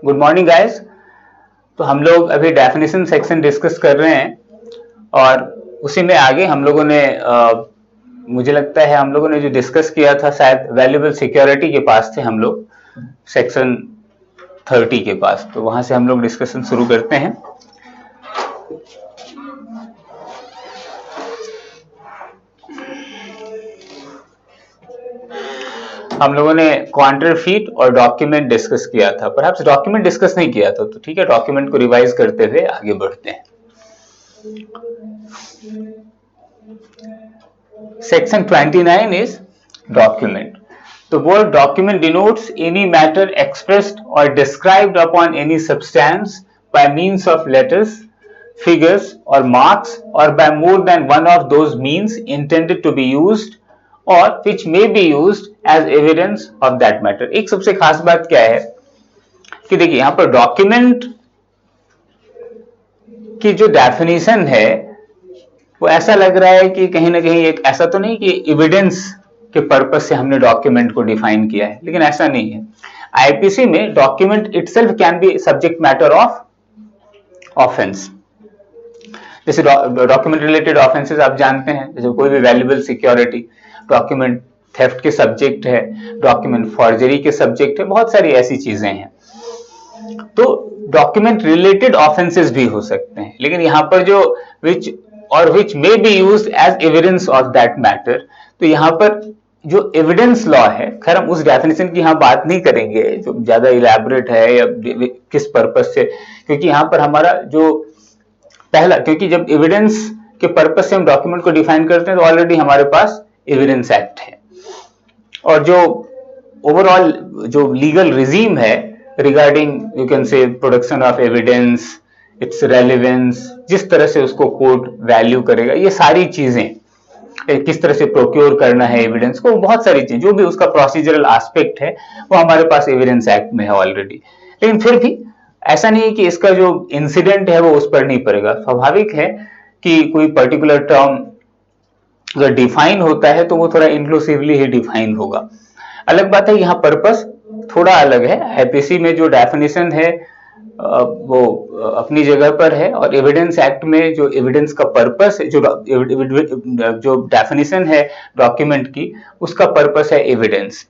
Good morning guys. तो हम लोग अभी डेफिनेशन सेक्शन डिस्कस कर रहे हैं और उसी में आगे हम लोगों ने मुझे लगता है हम लोगों ने जो डिस्कस किया था शायद वैल्यूएबल सिक्योरिटी के पास थे हम लोग, सेक्शन 30 के पास। तो वहां से हम लोग डिस्कशन शुरू करते हैं। हम लोगों ने काउंटरफीट और डॉक्यूमेंट डिस्कस किया था, परहैप्स डॉक्यूमेंट डिस्कस नहीं किया था, तो ठीक है, डॉक्यूमेंट को रिवाइज करते हुए आगे बढ़ते हैं। Section 29 is document. The word document denotes any matter expressed or described upon any substance by means of letters, figures or marks, or by more than one of those means intended to be used or which may be used as evidence of that matter. एक सबसे खास बात क्या है कि देखिए यहां पर डॉक्यूमेंट की जो डेफिनेशन है वो ऐसा लग रहा है कि कहीं ना कहीं एक ऐसा तो नहीं कि एविडेंस के पर्पस से हमने डॉक्यूमेंट को डिफाइन किया है, लेकिन ऐसा नहीं है। आईपीसी में document itself can be subject matter of offence. जैसे डॉक्यूमेंट रिलेटेड ऑफेंसेस आप जानते हैं, जैसे कोई भी वैल्यूएबल सिक्योरिटी डॉक्यूमेंट थेफ्ट के सब्जेक्ट है, डॉक्यूमेंट फॉर्जरी के सब्जेक्ट है, बहुत सारी ऐसी चीजें हैं। तो डॉक्यूमेंट रिलेटेड ऑफेंसेस भी हो सकते हैं, लेकिन यहां पर जो which may be used as evidence of that matter, तो यहां पर जो एविडेंस लॉ है, खैर हम उस डेफिनेशन की यहां बात नहीं करेंगे जो ज्यादा इलैबोरेट है या किस पर्पस से, क्योंकि यहां पर हमारा जो पहला, क्योंकि जब एविडेंस के पर्पस से हम डॉक्यूमेंट को डिफाइन करते हैं तो ऑलरेडी हमारे पास एविडेंस एक्ट है, और जो ओवरऑल जो लीगल रिजीम है regarding you can say production of evidence, it's relevance, जिस तरह से उसको कोर्ट वैल्यू करेगा, ये सारी चीजें, किस तरह से प्रोक्योर करना है एविडेंस को, बहुत सारी चीजें, जो भी उसका प्रोसीजरल एस्पेक्ट है वो हमारे पास एविडेंस एक्ट में है ऑलरेडी। लेकिन फिर भी ऐसा नहीं है कि इसका जो इंसिडेंट है वो उस पर नहीं पड़ेगा। स्वाभाविक है कि कोई पर्टिकुलर टर्म अगर डिफाइन होता है तो वो थोड़ा इंक्लूसिवली ही डिफाइन होगा। अलग बात है यहाँ पर्पस थोड़ा अलग है। आईपीसी में जो डेफिनेशन है वो अपनी जगह पर है, और एविडेंस एक्ट में जो एविडेंस का पर्पस है, जो डेफिनेशन है डॉक्यूमेंट की, उसका पर्पस है एविडेंस,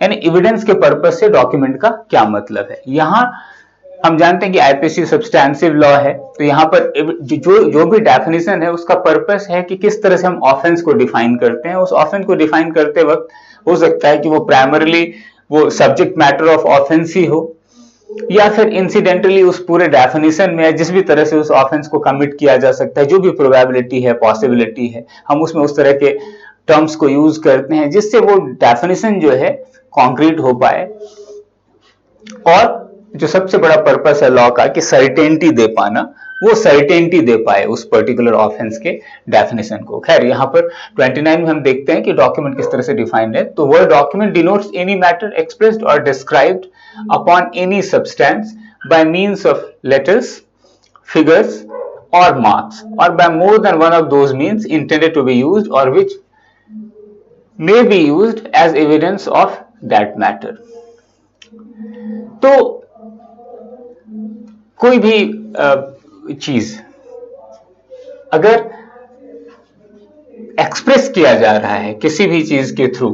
यानी एविडेंस के पर्पस से डॉक्यूमेंट का क्या मतलब है। यहाँ हम जानते हैं कि आईपीसी सब्सटैंसिव लॉ है, तो यहाँ पर जो भी डेफिनेशन है उसका पर्पस है कि किस तरह से हम ऑफेंस को डिफाइन करते हैं। उस ऑफेंस को डिफाइन करते वक्त हो सकता है कि वो प्राइमरीली वो सब्जेक्ट मैटर ऑफ ऑफेंस ही हो, या फिर इंसिडेंटली उस पूरे डेफिनेशन में जिस भी तरह से उस ऑफेंस को कमिट किया जा सकता है, जो भी प्रोबेबिलिटी है, पॉसिबिलिटी है, हम उसमें उस तरह के टर्म्स को यूज करते हैं जिससे वो डेफिनेशन जो है कॉन्क्रीट हो पाए, और जो सबसे बड़ा पर्पस है लॉ का कि सर्टेनिटी दे पाना, वो सर्टेनिटी दे पाए उस पर्टिकुलर ऑफेंस के डेफिनेशन को। खैर यहाँ पर 29 में हम देखते हैं कि डॉक्यूमेंट किस तरह से डिफाइंड है। तो word document denotes any matter expressed और described upon any substance by means of letters, figures और मार्क्स, और by more than one of those means intended to be used और which may be used as evidence of that matter. तो कोई भी चीज अगर express किया जा रहा है किसी भी चीज के थ्रू,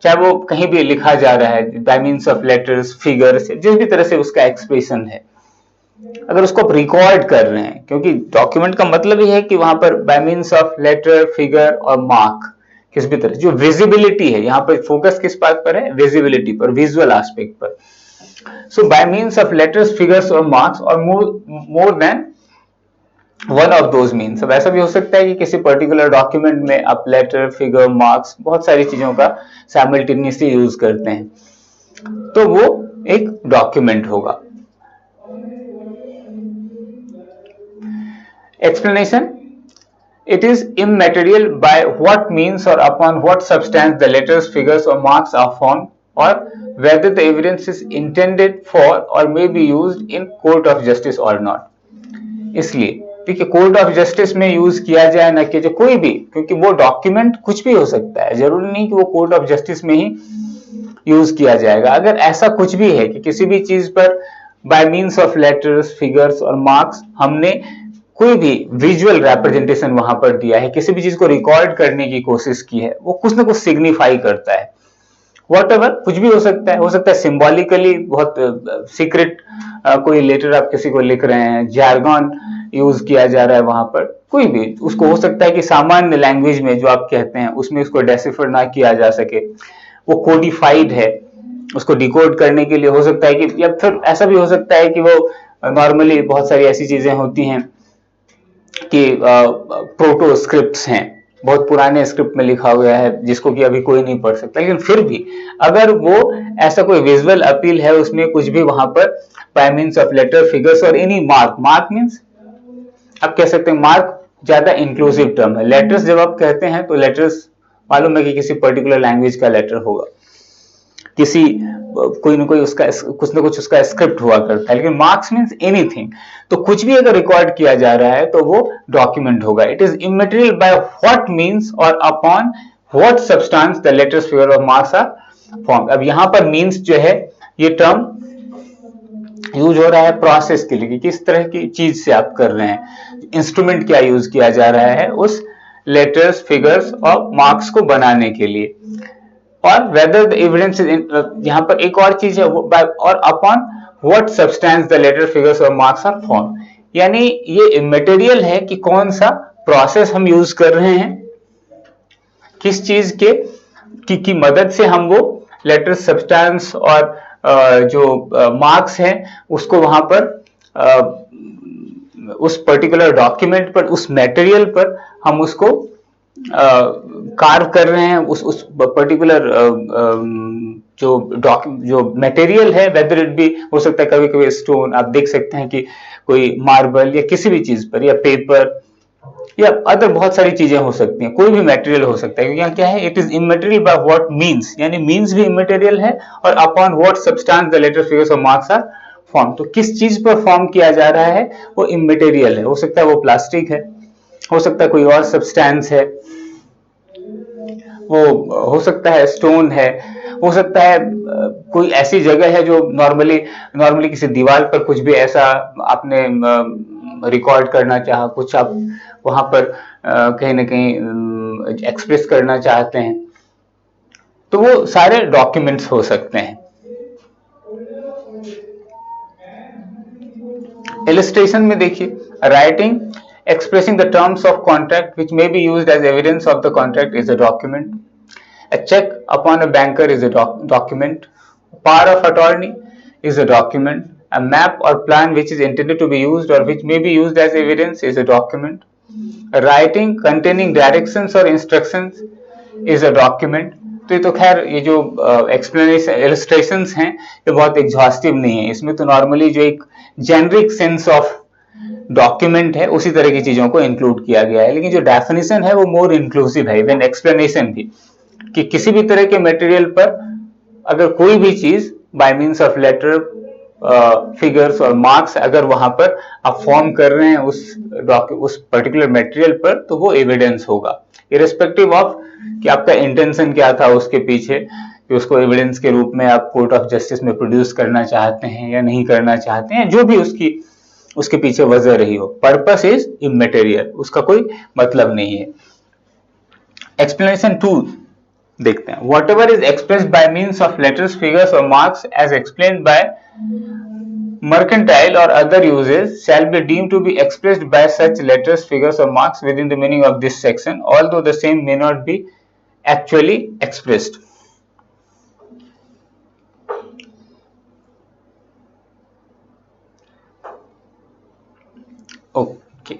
चाहे वो कहीं भी लिखा जा रहा है bye means of letters, figures, जिस भी तरह से उसका एक्सप्रेशन है, अगर उसको आप रिकॉर्ड कर रहे हैं, क्योंकि डॉक्यूमेंट का मतलब ही है कि वहां पर by means of letter, figure और मार्क, किस भी तरह जो विजिबिलिटी है, यहाँ पर फोकस किस बात पर है, विजिबिलिटी पर, विजुअल एस्पेक्ट पर। So by means of letters, figures or marks or more than one of those means। अब ऐसा भी हो सकता है कि किसी पर्टिकुलर डॉक्यूमेंट में आप लेटर, फिगर, मार्क्स, बहुत सारी चीजों का साइमल्टेनियसली यूज करते हैं, तो वो एक डॉक्यूमेंट होगा। Explanation: It is immaterial by what means or upon what substance the letters, figures or marks are formed, or whether the evidence is intended for or may be used in court of justice or not। इसलिए देखिए court of justice में use किया जाए ना कि कोई भी, क्योंकि वो डॉक्यूमेंट कुछ भी हो सकता है, जरूरी नहीं कि वो कोर्ट ऑफ जस्टिस में ही यूज किया जाएगा। अगर ऐसा कुछ भी है कि किसी भी चीज पर by means of letters, figures और मार्क्स हमने कोई भी विजुअल रिप्रेजेंटेशन वहां पर दिया है, किसी भी चीज को रिकॉर्ड करने की कोशिश की है, वो कुछ ना कुछ सिग्निफाई करता है। वॉटएवर, कुछ भी हो सकता है सिंबॉलिकली बहुत सीक्रेट कोई लेटर आप किसी को लिख रहे हैं, जार्गन यूज किया जा रहा है वहां पर, कोई भी उसको हो सकता है कि सामान्य लैंग्वेज में जो आप कहते हैं उसमें उसको डेसिफर ना किया जा सके, वो कोडिफाइड है, उसको डिकोड करने के लिए हो सकता है कि, या फिर ऐसा भी हो सकता है कि वो नॉर्मली बहुत सारी ऐसी चीजें होती हैं कि प्रोटो स्क्रिप्ट्स हैं, बहुत पुराने स्क्रिप्ट में लिखा हुआ है जिसको कि अभी कोई नहीं पढ़ सकता, लेकिन फिर भी अगर वो ऐसा कोई विजुअल अपील है उसमें कुछ भी वहां पर by means of letter, figures और एनी मार्क, मार्क मीन्स आप कह सकते हैं मार्क ज्यादा इंक्लूसिव टर्म है। लेटर्स जब आप कहते हैं तो लेटर्स मालूम है कि किसी पर्टिकुलर लैंग्वेज का लेटर होगा, किसी कोई ना कोई उसका कुछ ना कुछ उसका स्क्रिप्ट हुआ करता है, लेकिन मार्क्स मीन्स एनीथिंग, तो कुछ भी अगर रिकॉर्ड किया जा रहा है तो वो डॉक्यूमेंट होगा। It is immaterial by what means और upon what substance the letters, figure और मार्क्स आर फॉर्म। अब यहां पर मीन्स जो है ये टर्म यूज हो रहा है प्रोसेस के लिए कि किस तरह की चीज से आप कर रहे हैं, इंस्ट्रूमेंट क्या यूज किया जा रहा है उस लेटर्स, फिगर्स और मार्क्स को बनाने के लिए। और वेदर द एविडेंस इज, यहां पर एक और चीज है, और upon what substance the letter, figures और मार्क्स आर फॉर्म, यानी ये इमेटेरियल है कि कौन सा प्रोसेस हम यूज कर रहे हैं, किस चीज के की मदद से हम वो लेटर, सब्सटेंस और जो मार्क्स हैं उसको वहां पर उस पर्टिकुलर डॉक्यूमेंट पर, उस मटेरियल पर हम उसको कार्व कर रहे हैं, उस पर्टिकुलर जो मटेरियल है, वेदर इट बी, हो सकता है कभी कभी स्टोन, आप देख सकते हैं कि कोई मार्बल या किसी भी चीज पर, या पेपर या अदर बहुत सारी चीजें हो सकती हैं, कोई भी मटेरियल हो सकता है, क्योंकि यहाँ क्या है, it is immaterial by what means, यानी मीन्स भी इमेटेरियल है, और upon what substance the letter, figures और मार्क्स आर फॉर्म, तो किस चीज पर फॉर्म किया जा रहा है वो इमेटेरियल है। हो सकता है वो प्लास्टिक है, हो सकता है कोई और सब्सटेंस है, वो हो सकता है स्टोन है, हो सकता है कोई ऐसी जगह है जो नॉर्मली किसी दीवार पर कुछ भी ऐसा आपने रिकॉर्ड करना चाहा, कुछ आप वहां पर कहीं ना कहीं एक्सप्रेस करना चाहते हैं, तो वो सारे डॉक्यूमेंट्स हो सकते हैं। इलस्ट्रेशन में देखिए, writing expressing the terms of contract which may be used as evidence of the contract is a document. A check upon a banker is a document. Power of attorney is a document. A map or plan which is intended to be used or which may be used as evidence is a document. A writing containing directions or instructions is a document. तो ये तो खैर ये जो explanation illustrations हैं ये बहुत exhaustive नहीं है, इसमें तो नॉर्मली जो एक जेनरिक सेंस ऑफ डॉक्यूमेंट है उसी तरह की चीजों को इंक्लूड किया गया है, लेकिन जो डेफिनेशन है वो मोर इंक्लूसिव है, इवन एक्सप्लेनेशन भी, कि किसी भी तरह के मटेरियल पर अगर कोई भी चीज by means of letter, figures और मार्क्स अगर वहां पर आप फॉर्म कर रहे हैं उस पर्टिकुलर मटेरियल पर, तो वो एविडेंस होगा, इरेस्पेक्टिव ऑफ कि आपका इंटेंशन क्या था उसके पीछे, कि उसको एविडेंस के रूप में आप कोर्ट ऑफ जस्टिस में प्रोड्यूस करना चाहते हैं या नहीं करना चाहते हैं, जो भी उसके पीछे वजह रही हो, पर्पस इज इमैटेरियल, उसका कोई मतलब नहीं है। एक्सप्लेनेशन 2 देखते हैं, whatever is expressed by means of letters, figures और marks as explained by mercantile or other uses shall be deemed to be expressed by such letters, figures or marks within the meaning of this section, although the same may not be actually expressed. Okay,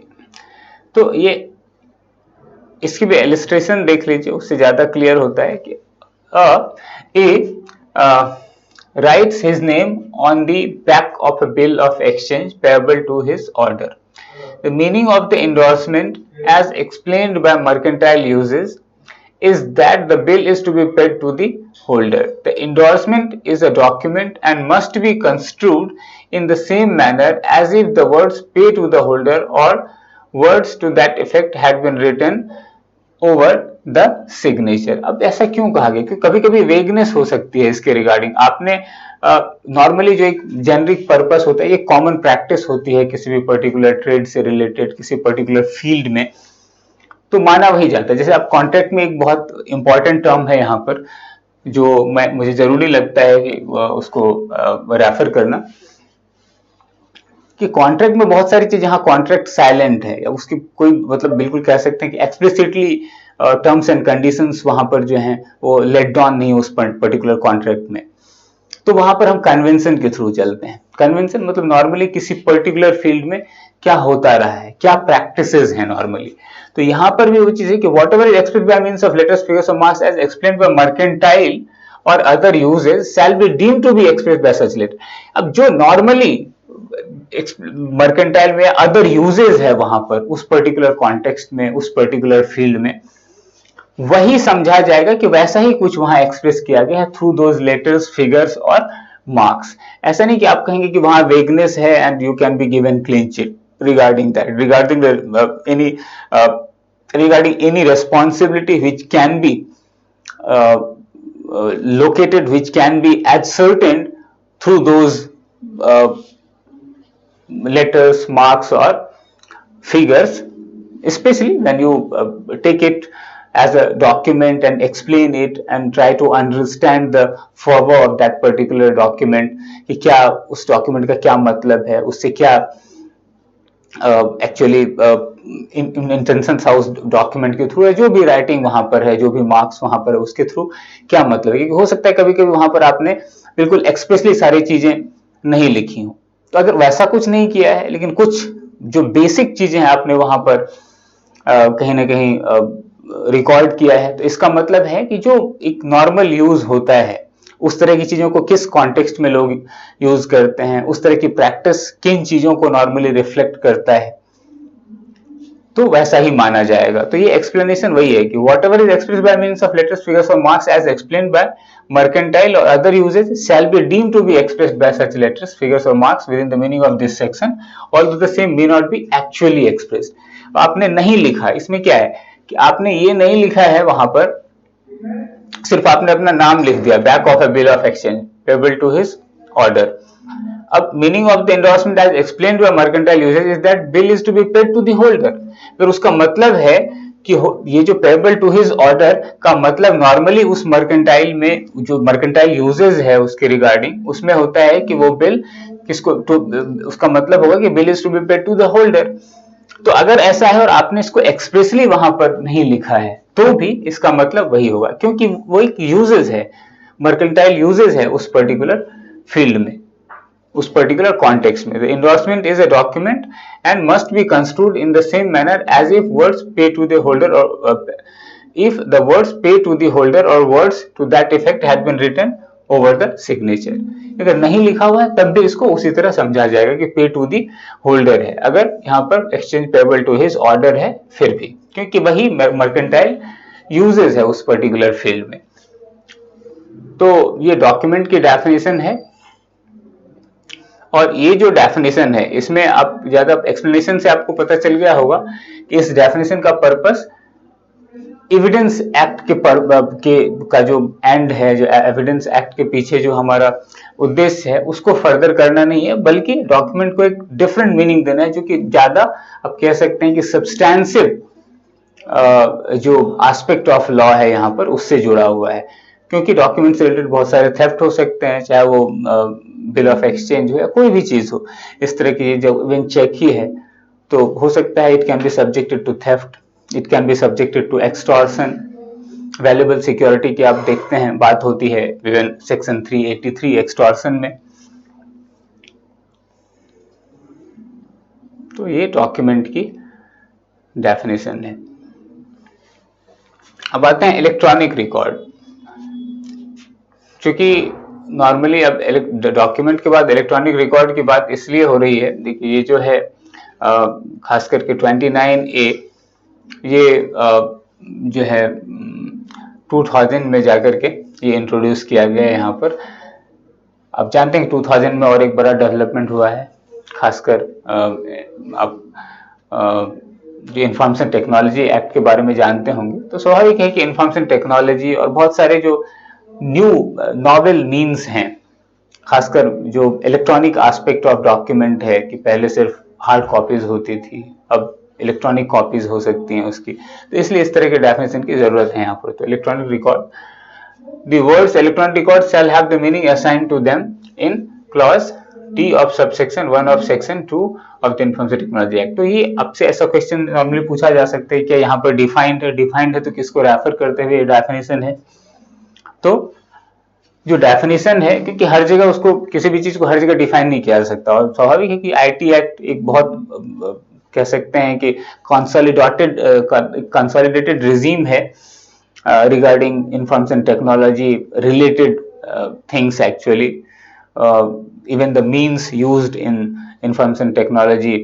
तो ये इसकी भी illustration देख लीजिए, उससे ज्यादा clear होता है कि writes his name on the back of a bill of exchange payable to his order. The meaning of the endorsement as explained by mercantile uses is that the bill is to be paid to the holder. The endorsement is a document and must be construed in the same manner as if the words pay to the holder or words to that effect had been written over the signature. अब ऐसा क्यों कहा गया? क्योंकि कभी कभी vagueness हो सकती है इसके रिगार्डिंग। आपने नॉर्मली जो एक जेनरिक पर्पस होता है, ये कॉमन प्रैक्टिस होती है किसी भी पर्टिकुलर ट्रेड से रिलेटेड, किसी पर्टिकुलर फील्ड में, तो माना वही जाता है। जैसे आप कॉन्ट्रैक्ट में एक बहुत इंपॉर्टेंट टर्म है यहाँ पर, जो मुझे जरूरी लगता है कि उसको रेफर करना, कि कॉन्ट्रैक्ट में बहुत सारी चीजें, यहाँ कॉन्ट्रैक्ट साइलेंट है या उसकी कोई मतलब बिल्कुल कह सकते हैं कि एक्सप्लिसिटली टर्म्स एंड कंडीशंस वहां पर जो हैं वो लेट डाउन नहीं है उस पर्टिकुलर कॉन्ट्रैक्ट में, तो वहां पर हम कन्वेंशन के थ्रू चलते हैं। कन्वेंशन मतलब नॉर्मली किसी पर्टिकुलर फील्ड में क्या होता रहा है, क्या प्रैक्टिसेस हैं नॉर्मली। तो यहाँ पर भी वो चीज है कि whatever is expressed by means of letters, figures और marks as explained by mercantile और other usages shall be deemed to be expressed by such letter. अब जो नॉर्मली मर्केंटाइल में अदर यूजेस है वहां पर उस पर्टिकुलर कॉन्टेक्स्ट में, उस पर्टिकुलर फील्ड में, वही समझा जाएगा कि वैसा ही कुछ वहां एक्सप्रेस किया गया है थ्रू दोज लेटर्स, फिगर्स और मार्क्स। ऐसा नहीं कि आप कहेंगे कि वहां वेगनेस है and you can be given clean chit regarding that, regarding the regarding any responsibility which can be uh, located, which can be ascertained through those uh, letters, marks or figures, especially when you take it as a document and explain it and try to understand the fervor of that particular document, कि क्या उस document का क्या मतलब है, उससे क्या actually intention था उस डॉक्यूमेंट के थ्रू, है जो भी राइटिंग वहां पर है, जो भी मार्क्स वहां पर है, उसके थ्रू क्या मतलब है। क्योंकि हो सकता है कभी कभी वहां पर आपने बिल्कुल एक्सप्रेसली सारी चीजें नहीं लिखी हो, तो अगर वैसा कुछ नहीं किया है लेकिन कुछ जो बेसिक चीजें हैं आपने वहां पर कहीं ना कहीं रिकॉर्ड किया है, तो इसका मतलब है कि जो एक नॉर्मल यूज होता है, उस तरह की चीजों को किस कॉन्टेक्स्ट में लोग यूज करते हैं, उस तरह की प्रैक्टिस किन चीजों को नॉर्मली रिफ्लेक्ट करता है, तो वैसा ही माना जाएगा। तो ये एक्सप्लेनेशन वही है कि whatever is expressed by means of letters, figures और marks as explained by mercantile और other usages shall be deemed to be expressed by such letters, figures और marks within the meaning of this section although the same may not be actually expressed. आपने नहीं लिखा, इसमें क्या है कि आपने ये नहीं लिखा है वहां पर, सिर्फ आपने अपना नाम लिख दिया, back of a bill of exchange payable to his order. अब meaning of the endorsement as explained by mercantile usage is that bill is to be paid to the holder. फिर उसका मतलब है कि ये जो पेबल टू हिज ऑर्डर का मतलब नॉर्मली उस मर्केंटाइल में जो मर्केंटाइल यूजेज है उसके रिगार्डिंग, उसमें होता है कि वो बिल किसको, उसका मतलब होगा कि bill is to be paid to the holder. तो अगर ऐसा है और आपने इसको एक्सप्रेसली वहां पर नहीं लिखा है, तो भी इसका मतलब वही होगा, क्योंकि वो एक यूजेज है, मर्केंटाइल यूजेज है उस पर्टिकुलर फील्ड में, उस पर्टिकुलर कॉन्टेक्स्ट में। The endorsement is a document and must be construed in the same manner as if words pay to the holder और if the words pay to the holder or words to that effect had been written over the signature। अगर नहीं लिखा हुआ है तब भी इसको उसी तरह समझा जाएगा कि पे टू दी होल्डर है, अगर यहाँ पर exchange payable to his order है फिर भी, क्योंकि वही मर्केंटाइल यूजेस है उस पर्टिकुलर फील्ड में। तो ये डॉक्यूमेंट की डेफिनेशन है, और ये जो डेफिनेशन है इसमें आप ज्यादा एक्सप्लेनेशन से आपको पता चल गया होगा कि इस डेफिनेशन का पर्पस एविडेंस एक्ट का जो एंड है, जो एविडेंस एक्ट के पीछे जो हमारा उद्देश्य है उसको फर्दर करना नहीं है, बल्कि डॉक्यूमेंट को एक डिफरेंट मीनिंग देना है, जो कि ज्यादा आप कह सकते हैं कि सब्सटैंसिव जो एस्पेक्ट ऑफ लॉ है यहाँ पर उससे जुड़ा हुआ है। क्योंकि डॉक्यूमेंट से रिलेटेड बहुत सारे थेफ्ट हो सकते हैं, चाहे वो बिल ऑफ एक्सचेंज हो या कोई भी चीज हो, इस तरह की जब इवन चेक ही है तो हो सकता है it can be subjected to theft, it can be subjected to extortion. Valuable security की आप देखते हैं बात होती है इवन सेक्शन 383 एक्सटॉर्शन में। तो ये डॉक्यूमेंट की डेफिनेशन है। अब आते हैं इलेक्ट्रॉनिक रिकॉर्ड। क्योंकि नॉर्मली अब डॉक्यूमेंट के बाद इलेक्ट्रॉनिक रिकॉर्ड की बात इसलिए हो रही है, देखिए ये जो है खास करके 29A ये जो है 2000 में जाकर के ये इंट्रोड्यूस किया गया है यहाँ पर। आप जानते हैं 2000 में और एक बड़ा डेवलपमेंट हुआ है, खासकर अब जो इंफॉर्मेशन टेक्नोलॉजी एक्ट के बारे में जानते होंगे, तो स्वाभाविक है कि इंफॉर्मेशन टेक्नोलॉजी और बहुत सारे जो न्यू नॉवेल मीन्स हैं, खासकर जो इलेक्ट्रॉनिक एस्पेक्ट ऑफ डॉक्यूमेंट है कि पहले सिर्फ हार्ड कॉपीज होती थी, अब इलेक्ट्रॉनिक कॉपीज हो सकती हैं उसकी, तो इसलिए इस तरह के डेफिनेशन की जरूरत है यहाँ पर। तो electronic record, the words electronic record shall have the meaning assigned to them in clause T of subsection 1 of section 2 of the information technology act. तो ये आपसे ऐसा क्वेश्चन नॉर्मली पूछा जा सकता है कि यहाँ पर डिफाइंड है तो किसको रेफर करते हुए डेफिनेशन है। तो जो डेफिनेशन है, क्योंकि हर जगह उसको किसी भी चीज को हर जगह डिफाइन नहीं किया जा सकता, और स्वाभाविक है कि आईटी एक्ट एक बहुत कह सकते हैं कि कंसोलिडेटेड रिजीम है regarding information technology related things actually, even the means used in information technology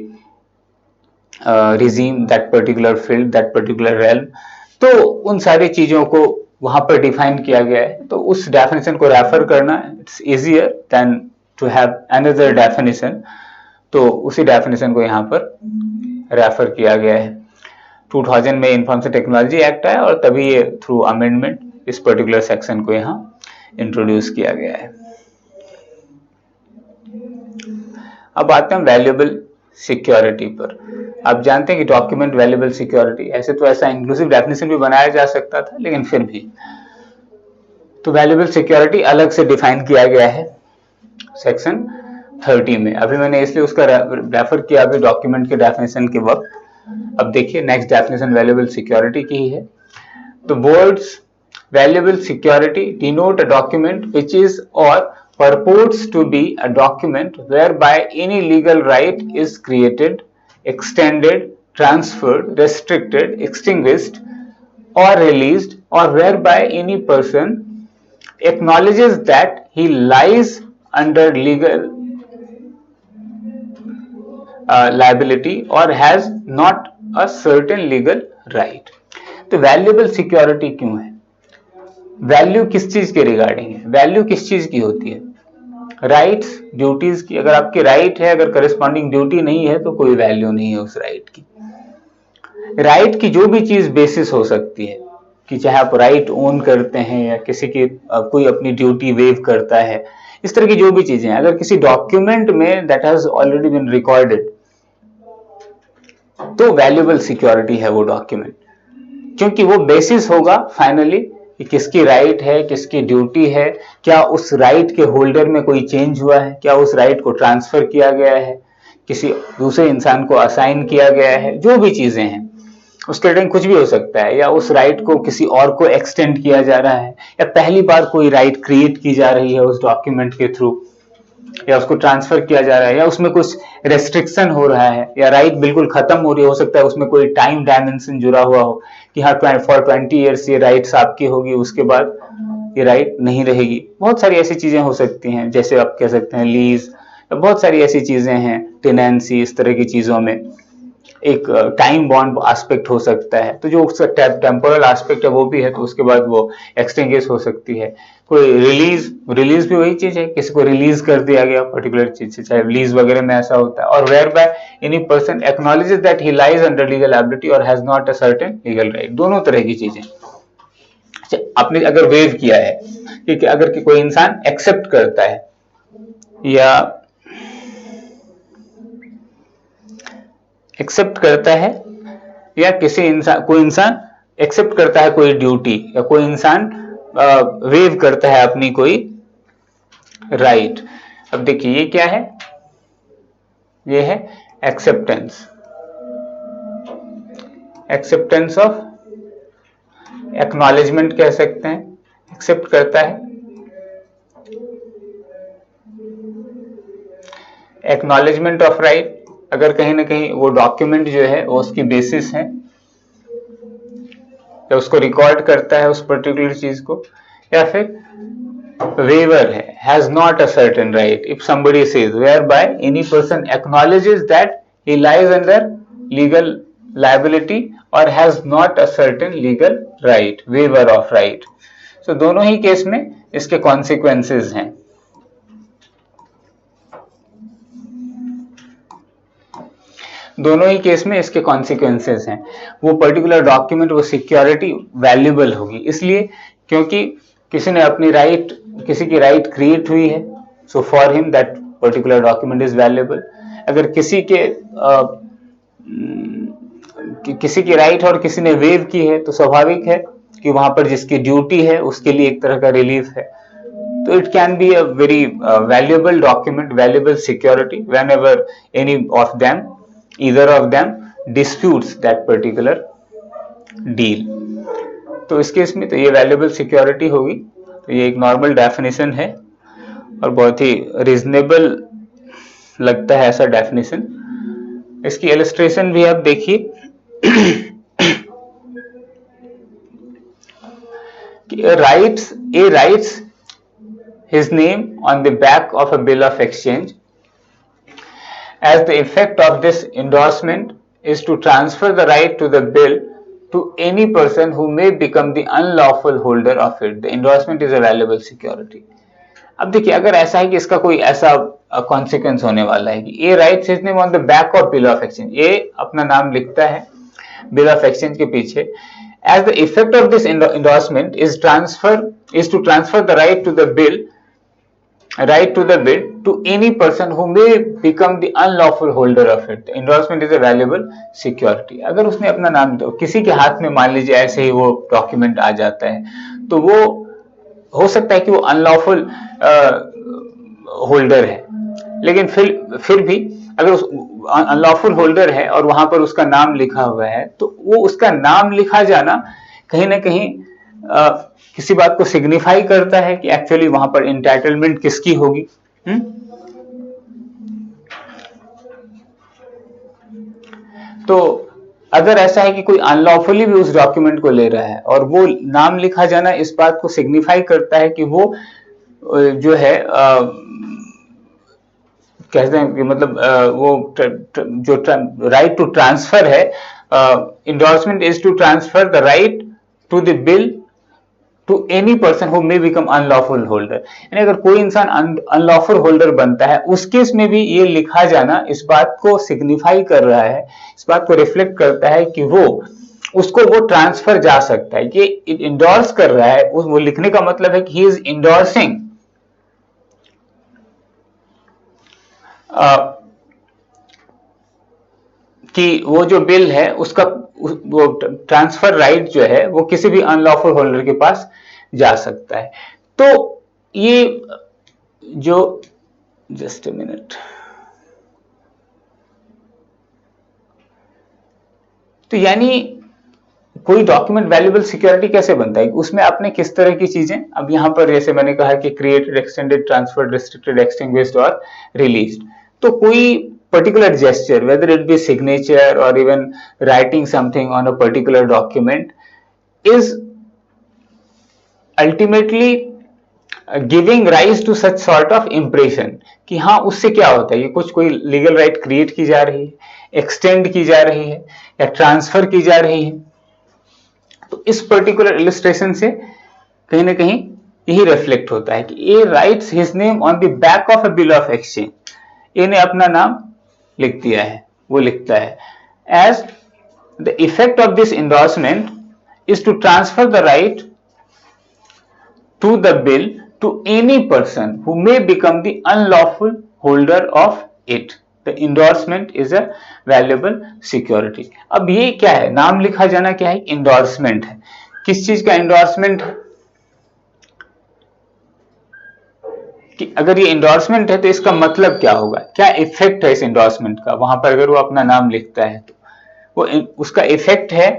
regime, that particular field, that particular realm, तो उन सारी चीजों को वहां पर डिफाइन किया गया है। तो उस डेफिनेशन को रेफर करना it's easier than to have another definition, तो उसी डेफिनेशन को यहाँ पर रेफर किया गया है। 2000 में इंफॉर्मेशन टेक्नोलॉजी एक्ट आया और तभी ये थ्रू अमेंडमेंट इस पर्टिकुलर सेक्शन को यहाँ इंट्रोड्यूस किया गया है। अब आते हैं वैल्यूएबल सिक्योरिटी पर। आप जानते हैं कि डॉक्यूमेंट वैल्यूएबल सिक्योरिटी, ऐसे तो ऐसा इंक्लूसिव डेफिनेशन भी बनाया जा सकता था, लेकिन फिर भी तो वैल्यूएबल सिक्योरिटी अलग से डिफाइन किया गया है सेक्शन 30 में। अभी मैंने इसलिए उसका रेफर किया अभी डॉक्यूमेंट के डेफिनेशन के वक्त। अब देखिए नेक्स्ट डेफिनेशन वैल्यूएबल सिक्योरिटी की ही है। तो words valuable security denote a document which is और purports to be a document whereby any legal right is created, extended, transferred, restricted, extinguished, or released, or whereby any person acknowledges that he lies under legal liability or has not a certain legal right. तो valuable security क्यों है? Value किस चीज के regarding है? Value किस चीज की होती है? राइट्स, ड्यूटीज की। अगर आपकी राइट है, अगर करस्पॉन्डिंग ड्यूटी नहीं है, तो कोई वैल्यू नहीं है उस राइट की। राइट की जो भी चीज बेसिस हो सकती है, कि चाहे आप राइट ओन करते हैं या किसी की कोई अपनी ड्यूटी वेव करता है, इस तरह की जो भी चीजें हैं, अगर किसी डॉक्यूमेंट में that has already been recorded, तो वैल्यूएबल सिक्योरिटी है वो डॉक्यूमेंट, क्योंकि वो बेसिस होगा फाइनली कि किसकी राइट है, किसकी ड्यूटी है, क्या उस राइट के होल्डर में कोई चेंज हुआ है, क्या उस राइट को ट्रांसफर किया गया है, किसी दूसरे इंसान को असाइन किया गया है, जो भी चीजें हैं उसके रिगार्डिंग कुछ भी हो सकता है, या उस राइट को किसी और को एक्सटेंड किया जा रहा है, या पहली बार कोई राइट क्रिएट की जा रही है उस डॉक्यूमेंट के थ्रू, या उसको ट्रांसफर किया जा रहा है, या उसमें कुछ रेस्ट्रिक्शन हो रहा है, या राइट बिल्कुल खत्म हो रही है, हो सकता है उसमें कोई टाइम डायमेंशन जुड़ा हुआ हो कि हाँ फॉर 20 ईयर्स ये राइट्स आपकी होगी, उसके बाद ये राइट नहीं रहेगी। बहुत सारी ऐसी चीजें हो सकती हैं, जैसे आप कह सकते हैं लीज, बहुत सारी ऐसी चीजें हैं, टेनेंसी, इस तरह की चीजों में एक टाइम बॉन्ड एस्पेक्ट हो सकता है। तो जो उसका टेम्पोरल एस्पेक्ट है वो भी है, तो उसके बाद वो एक्सटिंग्विश हो सकती है। कोई रिलीज भी वही चीज है, किसी को रिलीज कर दिया गया पर्टिकुलर चीज से, चाहे रिलीज वगैरह में ऐसा होता है। और whereby any person acknowledges that he lies under legal ability और has not a certain legal right, दोनों तरह की चीजें। आपने अगर वेव किया है, ठीक है, अगर कोई इंसान एक्सेप्ट करता है या किसी इंसान, कोई इंसान एक्सेप्ट करता है कोई ड्यूटी, या कोई इंसान वेव करता है अपनी कोई राइट। अब देखिए ये क्या है, ये है एक्सेप्टेंस ऑफ एक्नॉलेजमेंट कह सकते हैं, एक्सेप्ट करता है, एक्नॉलेजमेंट ऑफ राइट। अगर कहीं ना कहीं वो डॉक्यूमेंट जो है वो उसकी बेसिस है, या उसको रिकॉर्ड करता है उस पर्टिकुलर चीज को, या फिर वेवर है, has not a certain right. If somebody says whereby any person acknowledges that he lies under legal liability और has not a certain legal right, waiver of right. So दोनों ही case में इसके consequences हैं। दोनों ही case में इसके कॉन्सिक्वेंसेस हैं। वो पर्टिकुलर डॉक्यूमेंट, वो सिक्योरिटी वैल्यूएबल होगी, इसलिए क्योंकि किसी ने अपनी राइट, किसी की राइट क्रिएट हुई है, so for him that particular document is valuable. अगर किसी की राइट और किसी ने वेव की है तो स्वाभाविक है कि वहां पर जिसकी ड्यूटी है उसके लिए एक तरह का रिलीफ है। तो it can be a very valuable document, valuable security whenever any of them, either of them disputes that particular deal। तो इस केस में तो ये valuable security होगी। तो ये एक नॉर्मल डेफिनेशन है और बहुत ही रीजनेबल लगता है ऐसा डेफिनेशन। इसकी इलस्ट्रेशन भी आप देखिए कि rights his name on the back of a bill of exchange, as the effect of this endorsement is to transfer the right to the bill to any person who may become the unlawful holder of it. The endorsement is a valuable security। अब देखिए, अगर ऐसा है कि इसका कोई ऐसा consequence होने वाला है कि A writes his name on the back of bill of exchange, ये अपना नाम लिखता है बिल ऑफ एक्सचेंज के पीछे, as the effect of this endorsement is to transfer the right to the bill to any person who may become the unlawful holder of it। The endorsement is a valuable security। अगर उसने अपना नाम किसी के हाथ में, मान लीजिए ऐसे ही वो डॉक्यूमेंट आ जाता है, तो वो हो सकता है कि वो अनलॉफुल होल्डर है, लेकिन फिर भी अगर अनलॉफुल होल्डर है और वहां पर उसका नाम लिखा हुआ है, तो वो उसका नाम लिखा जाना कहीं ना कहीं किसी बात को सिग्निफाई करता है कि एक्चुअली वहां पर इंटाइटलमेंट किसकी होगी। तो अगर ऐसा है कि कोई अनलॉफुली भी उस डॉक्यूमेंट को ले रहा है और वो नाम लिखा जाना इस बात को सिग्निफाई करता है कि वो जो है कहते हैं कि मतलब वो जो राइट टू ट्रांसफर है, endorsement is to transfer the right to the bill to any person who may become unlawful holder. यानी अगर कोई इंसान अनलॉफुल होल्डर बनता है, उस केस में भी ये लिखा जाना इस बात को सिग्निफाई कर रहा है, इस बात को रिफ्लेक्ट करता है कि उसको वो ट्रांसफर जा सकता है। ये इंडोर्स कर रहा है, वो लिखने का मतलब है कि ही इज इंडोर्सिंग कि वो जो बिल है उसका वो ट्रांसफर राइट जो है वो किसी भी अनलॉफुल होल्डर के पास जा सकता है। तो ये जो जस्ट अ मिनट, तो यानी कोई डॉक्यूमेंट वैल्यूएबल सिक्योरिटी कैसे बनता है, उसमें आपने किस तरह की चीजें, अब यहां पर जैसे मैंने कहा कि created, extended, transferred, restricted, extinguished और रिलीज्ड, तो कोई particular gesture, whether it be signature or even writing something on a particular document, is ultimately giving rise to such sort of impression कि हाँ उससे क्या होता है, ये कोई लीगल राइट क्रिएट की जा रही है, एक्सटेंड की जा रही है या ट्रांसफर की जा रही है। तो इस पर्टिकुलर इलस्ट्रेशन से कहीं ना कहीं यही रिफ्लेक्ट होता है कि A writes his name on the back of a bill of exchange, इन्हें अपना नाम लिख दिया है, वो लिखता है as the effect of this endorsement is to transfer the right to the bill to any person who may become the unlawful holder of it। The endorsement is a valuable security। अब ये क्या है, नाम लिखा जाना क्या है, endorsement है। किस चीज का इंडोर्समेंट है कि अगर ये इंडोर्समेंट है तो इसका मतलब क्या होगा, क्या इफेक्ट है इस इंडोर्समेंट का, वहां पर अगर वो अपना नाम लिखता है तो वो उसका इफेक्ट है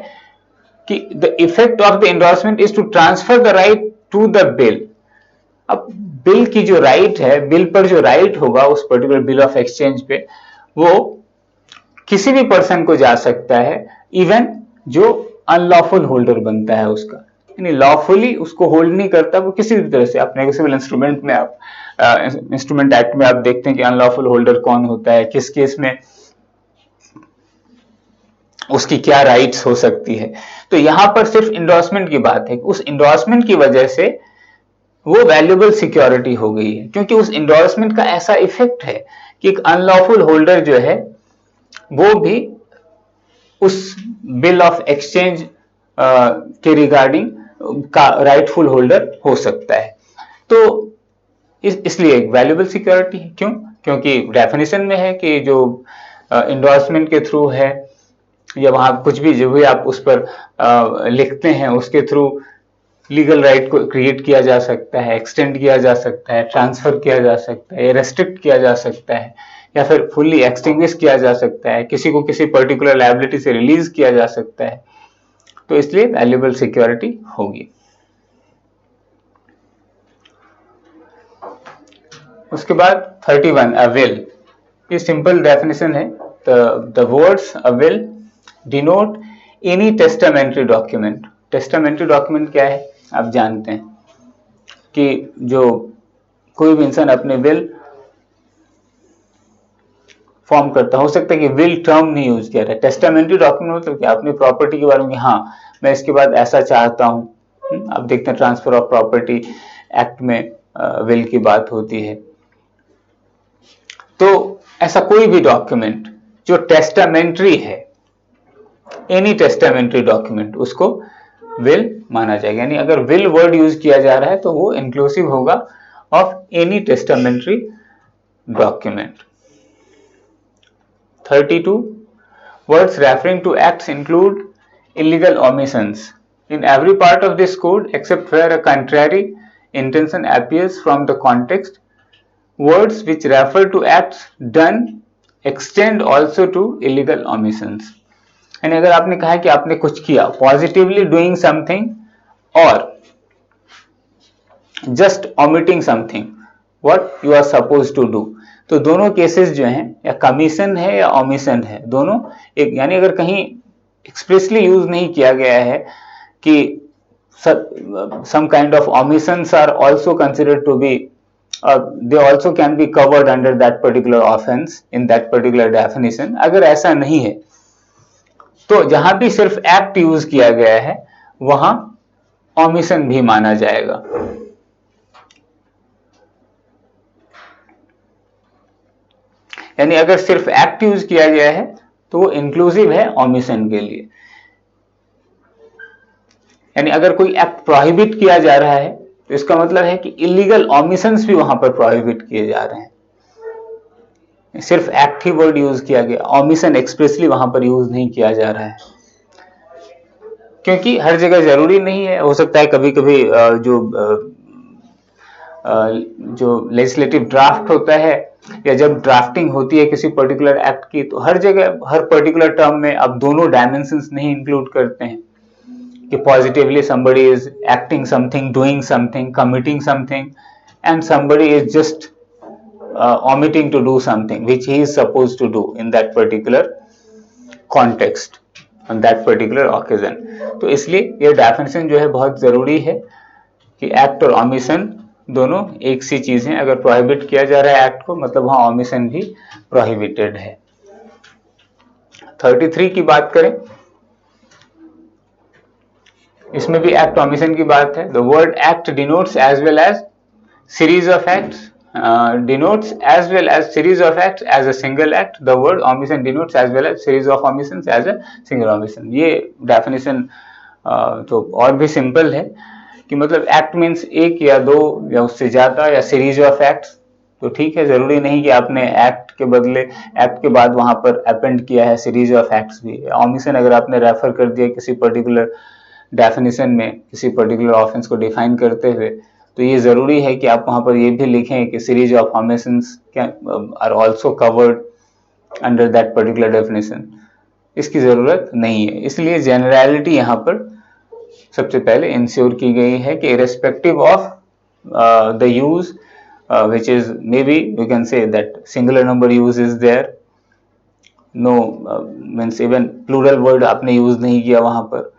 कि the effect of the endorsement is to transfer the right to the bill. अब बिल की जो राइट है, बिल पर जो राइट होगा उस पर्टिकुलर बिल ऑफ एक्सचेंज पे, वो किसी भी पर्सन को जा सकता है, इवन जो अनलॉफुल होल्डर बनता है उसका, यानी लॉफुली उसको होल्ड नहीं करता वो किसी भी तरह से। आप नेगोशिएबल इंस्ट्रूमेंट में, आप इंस्ट्रूमेंट एक्ट में आप देखते हैं कि अनलॉफुल होल्डर कौन होता है, किस केस में उसकी क्या राइट्स हो सकती है। तो यहां पर सिर्फ इंडोर्समेंट की बात है, उस इंडोर्समेंट की वजह से वो वैल्यूएबल सिक्योरिटी हो गई है, क्योंकि उस इंडोर्समेंट का ऐसा इफेक्ट है कि एक अनलॉफुल होल्डर जो है वो भी उस बिल ऑफ एक्सचेंज के रिगार्डिंग का राइटफुल होल्डर हो सकता है। तो इसलिए एक वैल्यूएबल सिक्योरिटी है। क्यों? क्योंकि डेफिनेशन में है कि जो इंडोर्समेंट के थ्रू है या वहां कुछ भी जो भी आप उस पर लिखते हैं उसके थ्रू लीगल राइट को क्रिएट किया जा सकता है, एक्सटेंड किया जा सकता है, ट्रांसफर किया जा सकता है, रेस्ट्रिक्ट किया जा सकता है, या फिर फुल्ली एक्सटिंग्विश किया जा सकता है, किसी को किसी पर्टिकुलर लायबिलिटी से रिलीज किया जा सकता है। तो इसलिए वैल्यूएबल सिक्योरिटी होगी। उसके बाद 31 अ विल, ये सिंपल डेफिनेशन है। The words a will denote any testamentary document. Testamentary document क्या है आप जानते हैं कि जो कोई भी इंसान अपने विल फॉर्म करता हो सकता है कि विल टर्म नहीं यूज किया है। टेस्टामेंट्री डॉक्यूमेंट मतलब क्या, अपनी प्रॉपर्टी के बारे में, हाँ मैं इसके बाद ऐसा चाहता हूं। आप देखते हैं ट्रांसफर ऑफ प्रॉपर्टी एक्ट में विल की बात होती है। तो ऐसा कोई भी डॉक्यूमेंट जो टेस्टामेंट्री है, एनी टेस्टामेंट्री डॉक्यूमेंट, उसको विल माना जाएगा। यानी अगर विल वर्ड यूज किया जा रहा है तो वो इंक्लूसिव होगा of any testamentary document. 32 words referring to acts include illegal omissions in every part of this code except where a contrary intention appears from the context. Words which refer to acts done extend also to illegal omissions. यानी अगर आपने कहा कि आपने कुछ किया, positively doing something और just omitting something what you are supposed to do, तो दोनों केसेस जो हैं या कमीशन है या ओमिशन है, दोनों एक, यानी अगर कहीं एक्सप्रेसली यूज नहीं किया गया है कि some kind of omissions are also considered to be they also can be covered under that particular offense in that particular definition, अगर ऐसा नहीं है तो जहां भी सिर्फ एक्ट यूज किया गया है वहां ओमिशन भी माना जाएगा। यानी अगर सिर्फ एक्ट यूज किया गया है तो वो इंक्लूसिव है ओमिशन के लिए। यानी अगर कोई एक्ट प्रोहिबिट किया जा रहा है तो इसका मतलब है कि इलीगल ओमिशंस भी वहां पर प्रोहिबिट किए जा रहे हैं। सिर्फ एक्ट ही वर्ड यूज किया गया, ओमिशन एक्सप्रेसली वहां पर यूज नहीं किया जा रहा है, क्योंकि हर जगह जरूरी नहीं है। हो सकता है कभी कभी जो लेजिस्लेटिव ड्राफ्ट होता है या जब ड्राफ्टिंग होती है किसी पर्टिकुलर एक्ट की, तो हर जगह हर पर्टिकुलर टर्म में आप दोनों डायमेंशंस नहीं इंक्लूड करते हैं कि positively somebody is acting something, doing something, committing something, and somebody is just omitting to do something which he is supposed to do in that particular context on that particular occasion। तो इसलिए ये definition जो है बहुत जरूरी है कि act और ओमिशन दोनों एक सी चीज है। अगर प्रोहिबिट किया जा रहा है एक्ट को, मतलब वहां ओमिशन भी प्रोहिबिटेड है। 33 की बात करें, इसमें भी एक्ट ओमिशन की बात है। The word act denotes as well as series of acts, denotes as well as series of acts as a single act. The word omission denotes as well as series of omissions as a single omission। ये definition तो और भी simple है कि मतलब act means एक या दो या उससे ज्यादा या सीरीज ऑफ एक्ट्स। तो ठीक है, जरूरी नहीं कि आपने एक्ट के बदले एक्ट के बाद वहां पर अपेंड किया है सीरीज ऑफ एक्ट्स भी। ओमिशन अगर आपने रेफर कर दिया किसी पर्टिकुलर डेफिनेशन में किसी पर्टिकुलर ऑफेंस को डिफाइन करते हुए, तो ये जरूरी है कि आप वहां पर ये भी लिखें कि series of omissions are also covered under that particular definition. इसकी जरूरत नहीं है। इसलिए जेनरलिटी यहाँ पर सबसे पहले इंश्योर की गई है कि irrespective of the use which is maybe we can say that singular number use is there, no means even plural word आपने यूज नहीं किया वहां पर,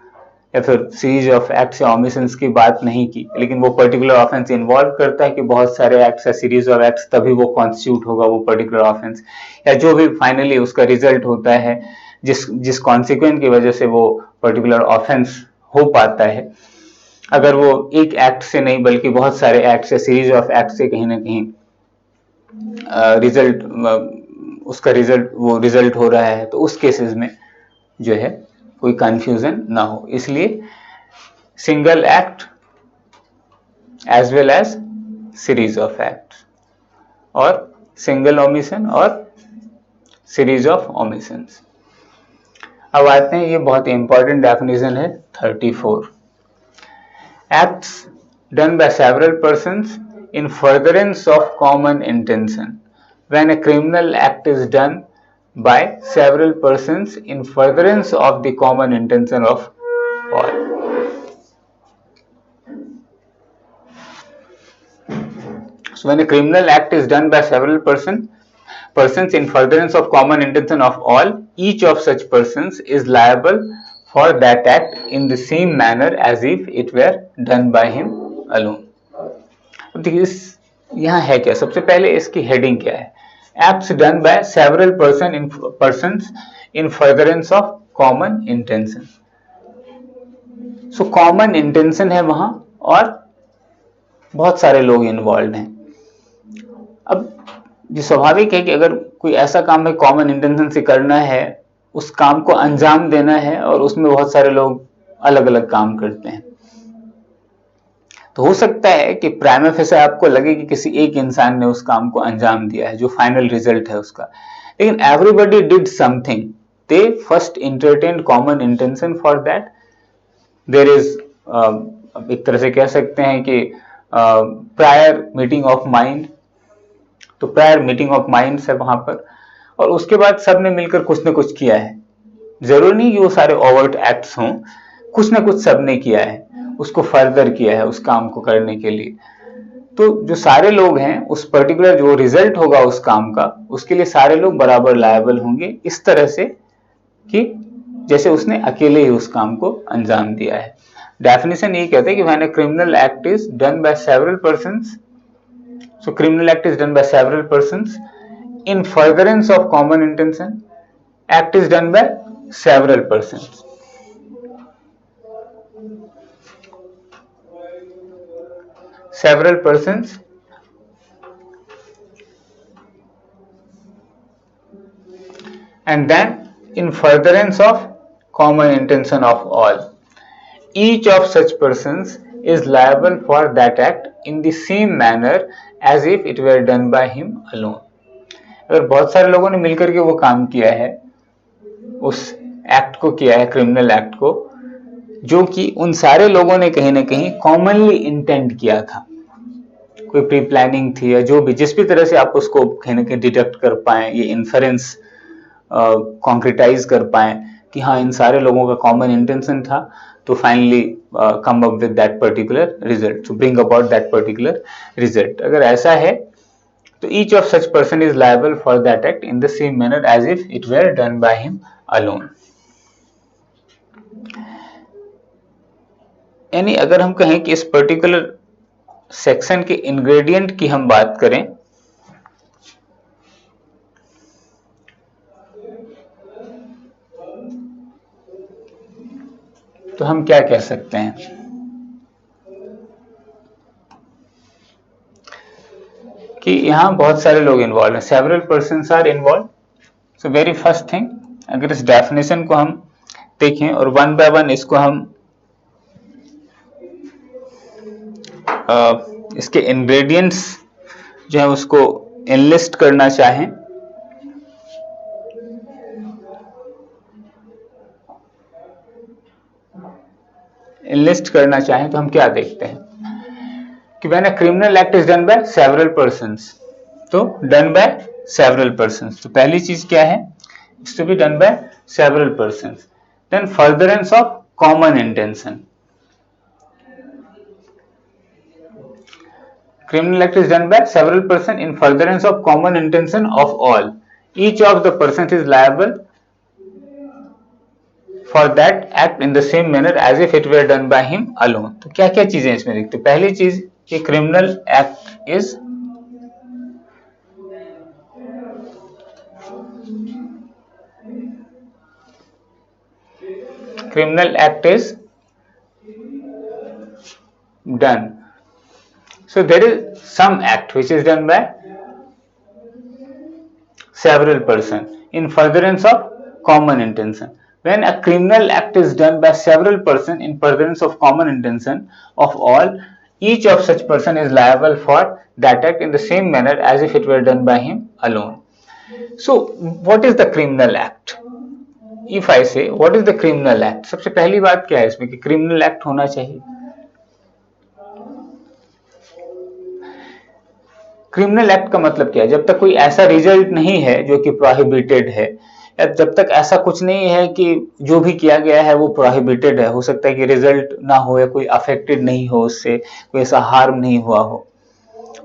या फिर सीरीज ऑफ एक्ट्स या ओमिशंस की बात नहीं की, लेकिन वो पर्टिकुलर ऑफेंस इन्वॉल्व करता है कि बहुत सारे एक्ट्स या सीरीज ऑफ एक्ट्स, तभी वो कॉन्स्टिट्यूट होगा वो पर्टिकुलर ऑफेंस, या जो भी फाइनली उसका रिजल्ट होता है जिस कॉन्सिक्वेंस की वजह से वो पर्टिकुलर ऑफेंस हो पाता है। अगर वो एक एक्ट से नहीं बल्कि बहुत सारे एक्ट या सीरीज ऑफ एक्ट से कहीं ना कहीं उसका रिजल्ट हो रहा है, तो उस केसेस में जो है कोई कंफ्यूजन ना हो, इसलिए single act as well as series of acts, और सिंगल ओमिशन और सीरीज ऑफ ओमिशंस। अब आते हैं, ये बहुत इंपॉर्टेंट डेफिनेशन है 34। Acts done by several persons in furtherance of common intention. When a criminal act is done by several persons in furtherance of the common intention of all. So when a criminal act is done by several persons in furtherance of common intention of all, each of such persons is liable for that act in the same manner as if it were done by him alone. देखिए यहाँ है क्या, सबसे पहले इसकी heading क्या है, acts done by several persons in furtherance of common intention. So common intention है वहां और बहुत सारे लोग इन्वॉल्व हैं। अब ये स्वाभाविक है कि अगर कोई ऐसा काम है कॉमन इंटेंशन से करना है, उस काम को अंजाम देना है और उसमें बहुत सारे लोग अलग अलग काम करते हैं, तो हो सकता है कि प्राइमा फेसी आपको लगे कि किसी एक इंसान ने उस काम को अंजाम दिया है, जो फाइनल रिजल्ट है उसका, लेकिन everybody did something, they first entertain common intention for that. There is एक तरह से कह सकते हैं कि प्रायर मीटिंग ऑफ माइंड, तो प्रायर मीटिंग ऑफ माइंड्स है वहां पर, और उसके बाद सबने मिलकर कुछ न कुछ किया है। जरूरी नहीं कि वो सारे ओवर्ट एक्ट्स हों, कुछ न कुछ सबने किया है, उसको फर्दर किया है उस काम को करने के लिए। तो जो सारे लोग हैं, उस पर्टिकुलर जो रिजल्ट होगा उस काम का, उसके लिए सारे लोग बराबर लायबल होंगे, इस तरह से कि जैसे उसने अकेले ही उस काम को अंजाम दिया है। डेफिनेशन ये कहते हैं कि when a criminal act is done by several persons, so criminal act is done by several persons in furtherance of common intention, act is done by several persons. Several persons and then in furtherance of common intention of all, each of such persons is liable for that act in the same manner as if it were done by him alone. अगर बहुत सारे लोगों ने मिलकर के वो काम किया है, उस एक्ट को किया है, क्रिमिनल एक्ट को, जो कि उन सारे लोगों ने कहीं ना कहीं कॉमनली इंटेंड किया था, कोई प्री प्लानिंग थी या जो भी, जिस भी तरह से आप उसको कहीं ना कहीं डिडक्ट कर पाए, ये इन्फरेंस कॉन्क्रिटाइज कर पाए कि हाँ इन सारे लोगों का कॉमन इंटेंशन था, तो finally come up with that particular result, to bring about that particular result. अगर ऐसा है तो each of such person is liable for that act in the same manner as if it were done by him alone. यानी अगर हम कहें कि इस पर्टिकुलर सेक्शन के इंग्रेडिएंट की हम बात करें, तो हम क्या कह सकते हैं कि यहां बहुत सारे लोग इन्वॉल्व हैं, several persons are involve. So very first thing, अगर इस डेफिनेशन को हम देखें और वन बाय वन इसको हम इसके इंग्रेडिएंट्स जो है उसको एनलिस्ट करना चाहें, तो हम क्या देखते हैं कि when a criminal act is done by several persons, तो डन बाय सेवरल पर्सन्स, तो पहली चीज क्या है, it's to be done by several persons. Then furtherance of common intention, criminal act is done by several persons in furtherance of common intention of all, each of the persons is liable for that act in the same manner as if it were done by him alone। तो क्या क्या चीजें इसमें देखते हैं, पहली चीज कि criminal act is done, so there is some act which is done by several persons in furtherance of common intention, When a criminal act is done by several persons in furtherance of common intention of all, each of such person is liable for that act in the same manner as if it were done by him alone. So what is the criminal act? If I say what is the criminal act, सबसे पहली बात क्या है इसमें कि criminal act होना चाहिए. Criminal act का मतलब क्या है? जब तक कोई ऐसा रिजल्ट नहीं है जो कि प्रोहिबिटेड है, या जब तक ऐसा कुछ नहीं है कि जो भी किया गया है वो प्रोहिबिटेड है, हो सकता है कि रिजल्ट ना हो या कोई अफेक्टेड नहीं हो, उससे कोई ऐसा हार्म नहीं हुआ हो,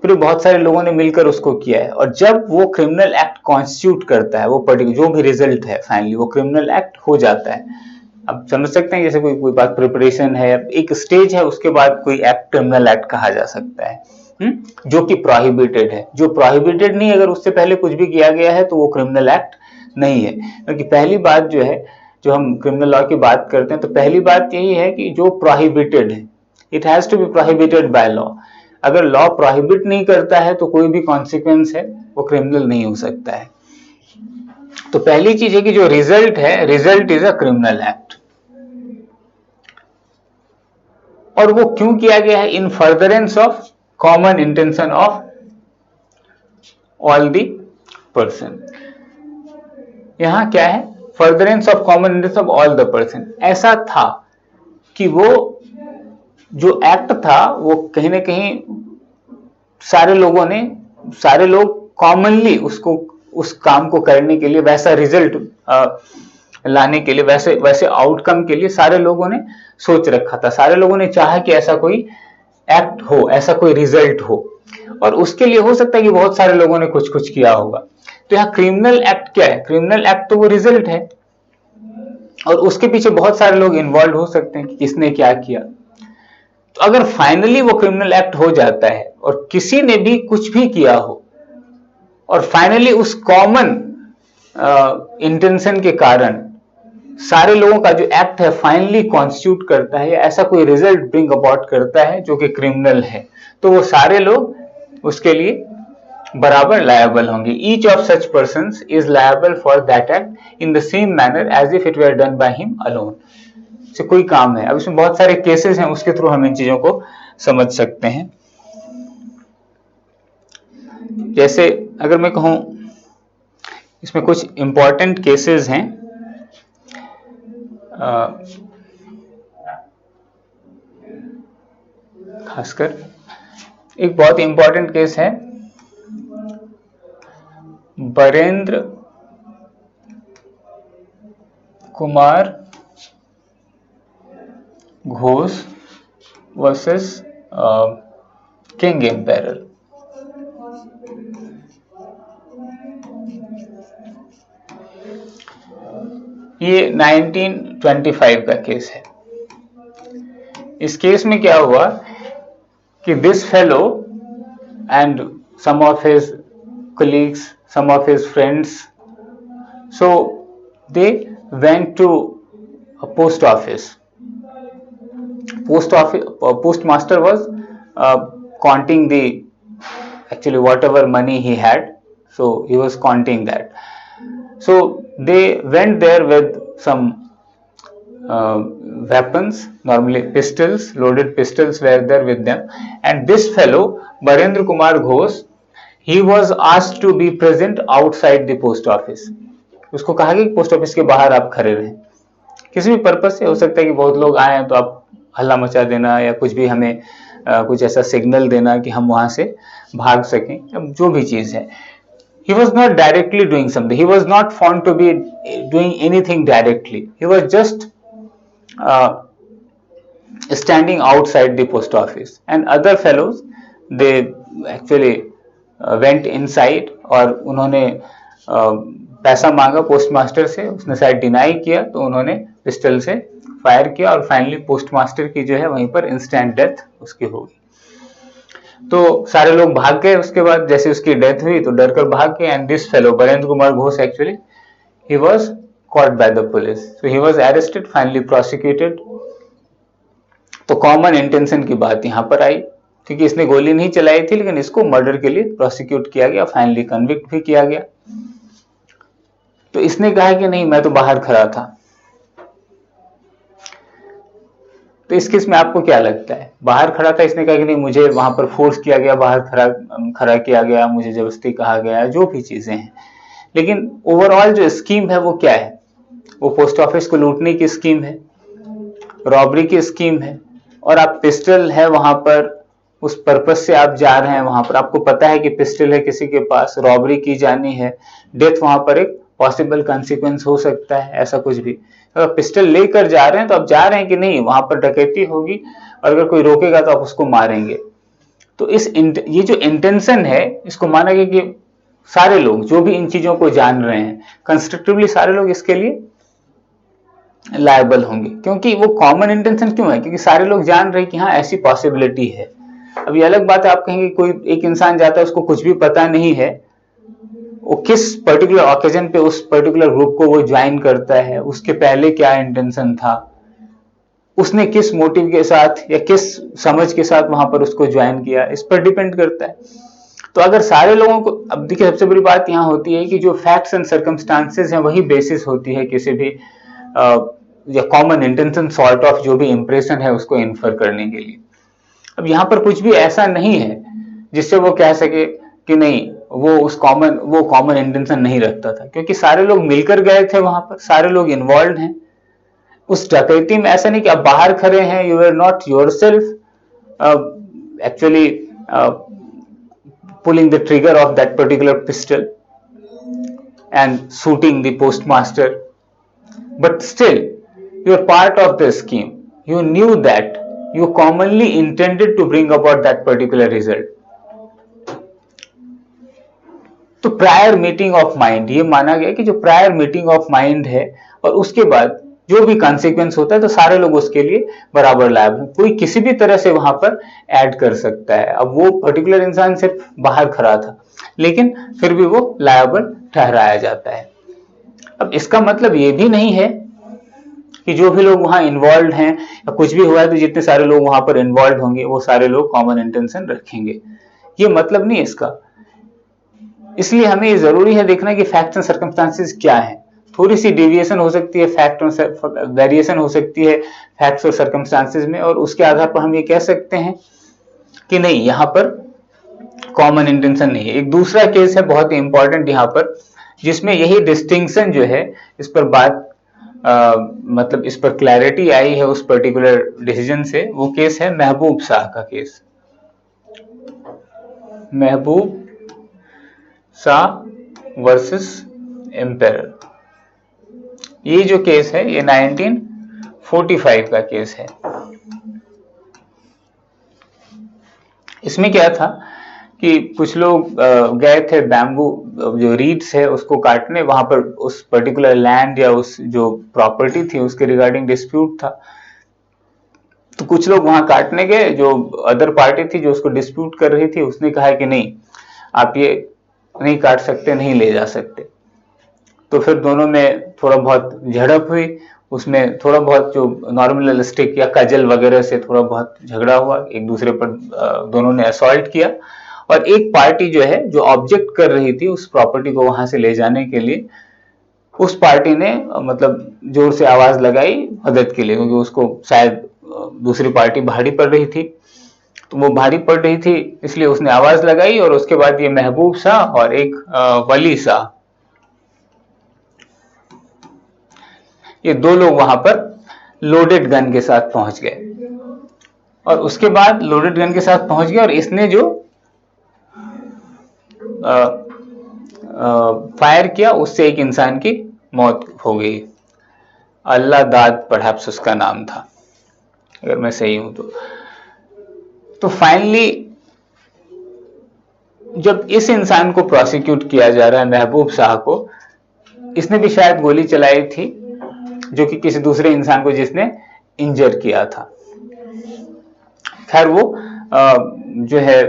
फिर बहुत सारे लोगों ने मिलकर उसको किया है, और जब वो क्रिमिनल एक्ट कॉन्स्टिट्यूट करता है, वो पर्टिकुलर जो भी रिजल्ट है फाइनली वो क्रिमिनल एक्ट हो जाता है. अब समझ सकते हैं जैसे कोई बात प्रिपरेशन है, एक स्टेज है, उसके बाद कोई एक्ट क्रिमिनल एक्ट कहा जा सकता है जो कि प्रोहिबिटेड है. जो प्रोहिबिटेड नहीं, अगर उससे पहले कुछ भी किया गया है तो वो क्रिमिनल एक्ट नहीं है. क्योंकि पहली बात जो है, जो हम क्रिमिनल लॉ की बात करते हैं तो पहली बात यही है कि जो प्रोहिबिटेड है, it has to be prohibited by law. अगर लॉ प्रोहिबिट नहीं करता है तो कोई भी कॉन्सिक्वेंस है वो क्रिमिनल नहीं हो सकता है. तो पहली चीज है कि जो रिजल्ट है, result is a criminal act. और वो क्यों किया गया है? इन furtherance of common intention of all the person. यहां क्या है? Furtherance of common intention of all the person. ऐसा था कि वो जो एक्ट था वो कहीं ना कहीं सारे लोग कॉमनली उसको, उस काम को करने के लिए, वैसा रिजल्ट लाने के लिए, वैसे आउटकम के लिए सारे लोगों ने सोच रखा था. सारे लोगों ने चाहा कि ऐसा कोई एक्ट हो, ऐसा कोई रिजल्ट हो, और उसके लिए हो सकता है कि बहुत सारे लोगों ने कुछ किया होगा. तो यहाँ क्रिमिनल एक्ट क्या है? क्रिमिनल एक्ट तो वो रिजल्ट है, और उसके पीछे बहुत सारे लोग इन्वॉल्व हो सकते हैं कि किसने क्या किया. तो अगर फाइनली वो क्रिमिनल एक्ट हो जाता है और किसी ने भी कुछ भी किया हो, और फाइनली उस कॉमन इंटेंशन के कारण सारे लोगों का जो एक्ट है फाइनली कॉन्स्टिट्यूट करता है, या ऐसा कोई रिजल्ट ब्रिंग अबाउट करता है जो कि क्रिमिनल है, तो वो सारे लोग उसके लिए बराबर लायबल होंगे. Each of such persons is liable for that act in the same manner as if it were done by him alone. से कोई काम है. अब इसमें बहुत सारे केसेस हैं, उसके थ्रू हम इन चीजों को समझ सकते हैं. जैसे अगर मैं कहूं, इसमें कुछ इंपॉर्टेंट केसेस हैं. खासकर एक बहुत इंपॉर्टेंट केस है बरेंद्र कुमार घोष वर्सेस किंग एम्पायरल. ये 1925 का केस है. इस केस में क्या हुआ कि this fellow and some of his colleagues, some of his friends, so they went to a post office. Postmaster was counting the, actually whatever money he had, so he was counting that. So they went there with some weapons, normally pistols, loaded pistols were there with them, and this fellow Barendra Kumar Ghosh, he was asked to be present outside the post office. उसको कहा कि post office के बाहर आप खड़े रहें, किसी भी पर्पज से. हो सकता है कि बहुत लोग आए हैं तो आप हल्ला मचा देना, या कुछ भी हमें कुछ ऐसा सिग्नल देना कि हम वहां से भाग सकें, अब जो भी चीज है. He was not directly doing something. He was not found to be doing anything directly. He was just standing outside the post office, and other fellows, they actually went inside, और उन्होंने पैसा मांगा पोस्टमास्टर से. उसने शायद deny किया, तो उन्होंने पिस्टल से फायर किया, और फाइनली पोस्टमास्टर की जो है वहीं पर इंस्टेंट डेथ उसकी हो गई. तो सारे लोग भाग गए. उसके बाद जैसे उसकी डेथ हुई तो डर कर भाग गए. And this fellow Barendra Kumar Ghosh, actually he was caught by the police, so he was arrested, finally prosecuted. तो कॉमन इंटेंशन की बात यहां पर आई, क्योंकि इसने गोली नहीं चलाई थी, लेकिन इसको मर्डर के लिए प्रोसिक्यूट किया गया, फाइनली कन्विक्ट भी किया गया. तो इसने कहा कि नहीं, मैं तो बाहर खड़ा था. तो इस केस में आपको क्या लगता है? बाहर खड़ा था, इसने कहा कि नहीं मुझे वहां पर फोर्स किया गया, बाहर खड़ा किया गया, मुझे जबरदस्ती कहा गया, जो भी चीजें हैं, लेकिन ओवरऑल जो स्कीम है वो क्या है? वो पोस्ट ऑफिस को लूटने की स्कीम है, रॉबरी की स्कीम है, और आप पिस्टल है वहां पर, उस पर्पज से आप जा रहे हैं वहां पर, आपको पता है कि पिस्टल है किसी के पास, रॉबरी की जानी है, डेथ वहां पर एक पॉसिबल कॉन्सिक्वेंस हो सकता है, ऐसा कुछ भी। अगर पिस्टल लेकर जा रहे हैं तो आप जा रहे हैं कि नहीं वहां पर डकैती होगी, और अगर कोई रोकेगा तो आप उसको मारेंगे। तो ये जो इंटेंशन है, इसको माना गया कि सारे लोग जो भी इन चीजों को जान रहे हैं, कंस्ट्रक्टिवली सारे लोग इसके लिए लायबल होंगे। क्योंकि वो कॉमन इंटेंशन क्यों है? क्योंकि सारे लोग जान रहे हैं कि हाँ ऐसी पॉसिबिलिटी है। अब ये अलग बात है, आप कहेंगे कोई एक इंसान जाता है, उसको कुछ भी पता नहीं है, वो किस पर्टिकुलर ओकेजन पे उस पर्टिकुलर ग्रुप को वो ज्वाइन करता है, उसके पहले क्या इंटेंशन था, उसने किस मोटिव के साथ या किस समझ के साथ वहां पर उसको ज्वाइन किया, इस पर डिपेंड करता है। तो अगर सारे लोगों को, अब देखिए सबसे बड़ी बात यहाँ होती है कि जो फैक्ट्स एंड सर्कमस्टांसेस हैं वही बेसिस होती है किसी भी या कॉमन इंटेंशन सॉर्ट ऑफ जो भी इंप्रेशन है उसको इन्फर करने के लिए। अब यहाँ पर कुछ भी ऐसा नहीं है जिससे वो कह सके कि नहीं वो कॉमन इंटेंशन नहीं रखता था, क्योंकि सारे लोग मिलकर गए थे वहां पर, सारे लोग इन्वॉल्व हैं उस डकैती में। ऐसा नहीं कि आप बाहर खड़े हैं, you are not yourself actually pulling the trigger of that particular pistol and shooting the postmaster, but still you are part of the scheme. You knew that you commonly intended to bring about that particular result. तो prior meeting of mind, ये माना गया कि जो prior meeting of mind है और उसके बाद जो भी कॉन्सिक्वेंस होता है तो सारे लोग उसके लिए बराबर लायबल, कोई किसी भी तरह से वहां पर ऐड कर सकता है। अब वो पर्टिकुलर इंसान सिर्फ बाहर खड़ा था, लेकिन फिर भी वो लायबल ठहराया जाता है। अब इसका मतलब ये भी नहीं है कि जो भी लोग वहां इन्वॉल्व हैं या कुछ भी हुआ है तो जितने सारे लोग वहां पर इन्वॉल्व होंगे वो सारे लोग कॉमन इंटेंशन रखेंगे, ये मतलब नहीं इसका। इसलिए हमें ये जरूरी है देखना कि फैक्ट्स एंड सर्कमस्टांसेस क्या है। थोड़ी सी डेविएशन हो सकती है, फैक्ट और वेरिएशन हो सकती है फैक्ट्स और सर्कमस्टांसेस में, और उसके आधार पर हम ये कह सकते हैं कि नहीं यहाँ पर कॉमन इंटेंशन नहीं है। एक दूसरा केस है बहुत ही इंपॉर्टेंट यहाँ पर, जिसमें यही डिस्टिंक्शन जो है, इस पर बात मतलब इस पर क्लैरिटी आई है उस पर्टिकुलर डिसीजन से। वो केस है महबूब शाह का केस, महबूब शाह वर्सेस एम्पेरर। ये जो केस है ये 1945 का केस है। इसमें क्या था कि कुछ लोग गए थे बैम्बू जो रीड्स है उसको काटने, वहां पर उस पर्टिकुलर लैंड या उस जो प्रॉपर्टी थी उसके रिगार्डिंग डिस्प्यूट था। तो कुछ लोग वहां काटने गए, जो अदर पार्टी थी जो उसको डिस्प्यूट कर रही थी उसने कहा कि नहीं आप ये नहीं काट सकते, नहीं ले जा सकते। तो फिर दोनों में थोड़ा बहुत झड़प हुई, उसमें थोड़ा बहुत जो नॉर्मल स्टिक या कजल वगैरह से थोड़ा बहुत झगड़ा हुआ, एक दूसरे पर दोनों ने असॉल्ट किया, और एक पार्टी जो है जो ऑब्जेक्ट कर रही थी उस प्रॉपर्टी को वहां से ले जाने के लिए, उस पार्टी ने मतलब जोर से आवाज लगाई मदद के लिए, क्योंकि उसको शायद दूसरी पार्टी भारी पड़ रही थी। तो वो भारी पड़ रही थी इसलिए उसने आवाज लगाई, और उसके बाद ये महबूब शाह और एक वली शाह, ये दो लोग वहां पर लोडेड गन के साथ पहुंच गए। और उसके बाद लोडेड गन के साथ पहुंच गए और इसने जो फायर किया उससे एक इंसान की मौत हो गई। अल्लाह दाद परहैप्स उसका नाम था, अगर मैं सही हूं तो फाइनली जब इस इंसान को प्रोसिक्यूट किया जा रहा है महबूब शाह को, इसने भी शायद गोली चलाई थी जो कि किसी दूसरे इंसान को जिसने इंजर किया था। खैर वो जो है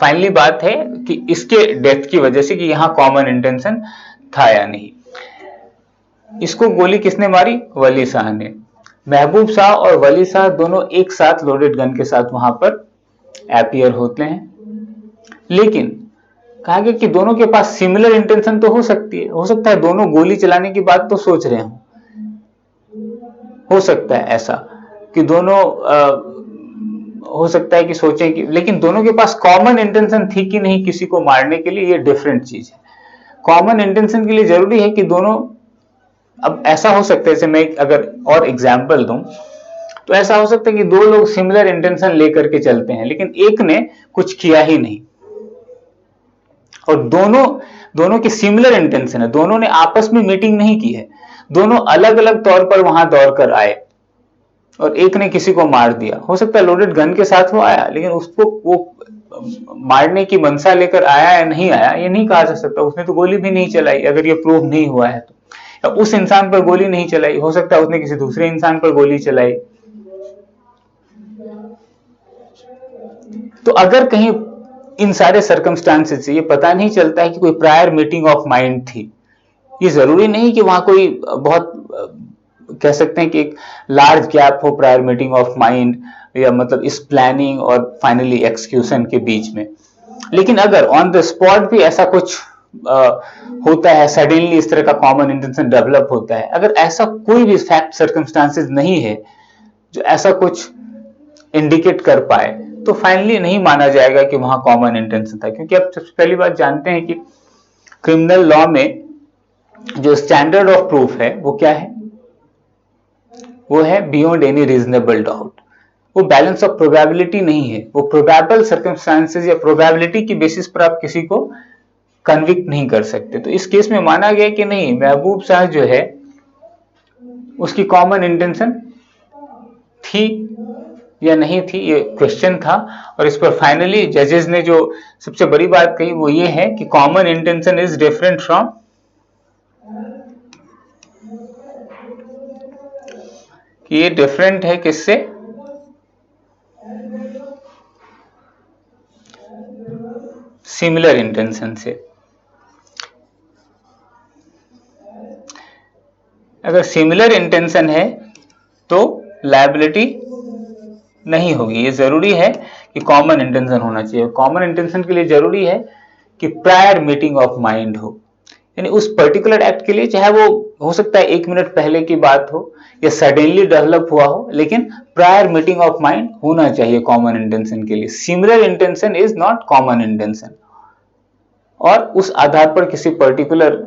फाइनली बात है कि इसके डेथ की वजह से कि यहां कॉमन इंटेंशन था या नहीं। इसको गोली किसने मारी? वली शाह ने। महबूब शाह और वली शाह दोनों एक साथ लोडेड गन के साथ वहां पर अपीयर होते हैं, लेकिन कहा गया कि दोनों के पास सिमिलर इंटेंशन तो हो सकती है, हो सकता है दोनों गोली चलाने की बात तो सोच रहे हो सकता है ऐसा, कि दोनों हो सकता है कि सोचें कि, लेकिन दोनों के पास कॉमन इंटेंशन थी कि नहीं किसी को मारने के लिए, ये डिफरेंट चीज है। कॉमन इंटेंशन के लिए जरूरी है कि दोनों, अब ऐसा हो सकता है, जैसे मैं अगर और एग्जाम्पल दूं तो ऐसा हो सकता है कि दो लोग सिमिलर इंटेंशन लेकर के चलते हैं, लेकिन एक ने कुछ किया ही नहीं, और दोनों की सिमिलर इंटेंशन है, दोनों ने आपस में मीटिंग नहीं की है, दोनों अलग अलग तौर पर वहां दौड़कर आए और एक ने किसी को मार दिया। हो सकता है लोडेड गन के साथ वो आया, लेकिन उसको वो मारने की मनसा लेकर आया या नहीं आया ये नहीं कहा जा सकता। उसने तो गोली भी नहीं चलाई, अगर ये प्रूव नहीं हुआ है तो। या उस इंसान पर गोली नहीं चलाई, हो सकता है उसने किसी दूसरे इंसान पर गोली चलाई। तो अगर कहीं इन सारे सर्कमस्टांसेस से ये पता नहीं चलता है कि कोई प्रायर मीटिंग ऑफ माइंड थी, ये जरूरी नहीं कि वहां कोई बहुत कह सकते हैं कि एक लार्ज गैप हो प्रायर मीटिंग ऑफ माइंड, या मतलब इस प्लानिंग और फाइनली एक्सक्यूशन के बीच में। लेकिन अगर ऑन द स्पॉट भी ऐसा कुछ होता है, सडनली इस तरह का कॉमन इंटेंशन डेवलप होता है, अगर ऐसा कोई भी फैक्ट सर्कमस्टांसेस नहीं है जो ऐसा कुछ इंडिकेट कर पाए, तो फाइनली नहीं माना जाएगा कि वहां कॉमन इंटेंशन था। क्योंकि अब सबसे पहली बात जानते हैं कि क्रिमिनल लॉ में जो स्टैंडर्ड ऑफ प्रूफ है वो क्या है, वो है बियॉन्ड एनी रीजनेबल डाउट। वो बैलेंस ऑफ प्रोबेबिलिटी नहीं है, वो प्रोबेबल सर्कमस्टांसेस या प्रोबेबिलिटी की बेसिस पर आप किसी को कन्विक्ट नहीं कर सकते। तो इस केस में माना गया कि नहीं, महबूब शाह जो है उसकी कॉमन इंटेंशन थी या नहीं थी, ये क्वेश्चन था। और इस पर फाइनली जजेस ने जो सबसे बड़ी बात कही वो ये है कि common intention is different from, कि ये डिफरेंट है किससे, सिमिलर इंटेंशन से। अगर सिमिलर इंटेंशन है तो लायबिलिटी नहीं होगी। ये जरूरी है कि कॉमन इंटेंशन होना चाहिए। कॉमन इंटेंशन के लिए जरूरी है कि प्रायर मीटिंग ऑफ माइंड हो, यानी उस पर्टिकुलर एक्ट के लिए, चाहे वो हो सकता है 1 मिनट पहले की बात हो या सडनली डेवलप हुआ हो, लेकिन प्रायर मीटिंग ऑफ माइंड होना चाहिए कॉमन इंटेंशन के लिए। Similar intention is not common intention, और उस आधार पर किसी पर्टिकुलर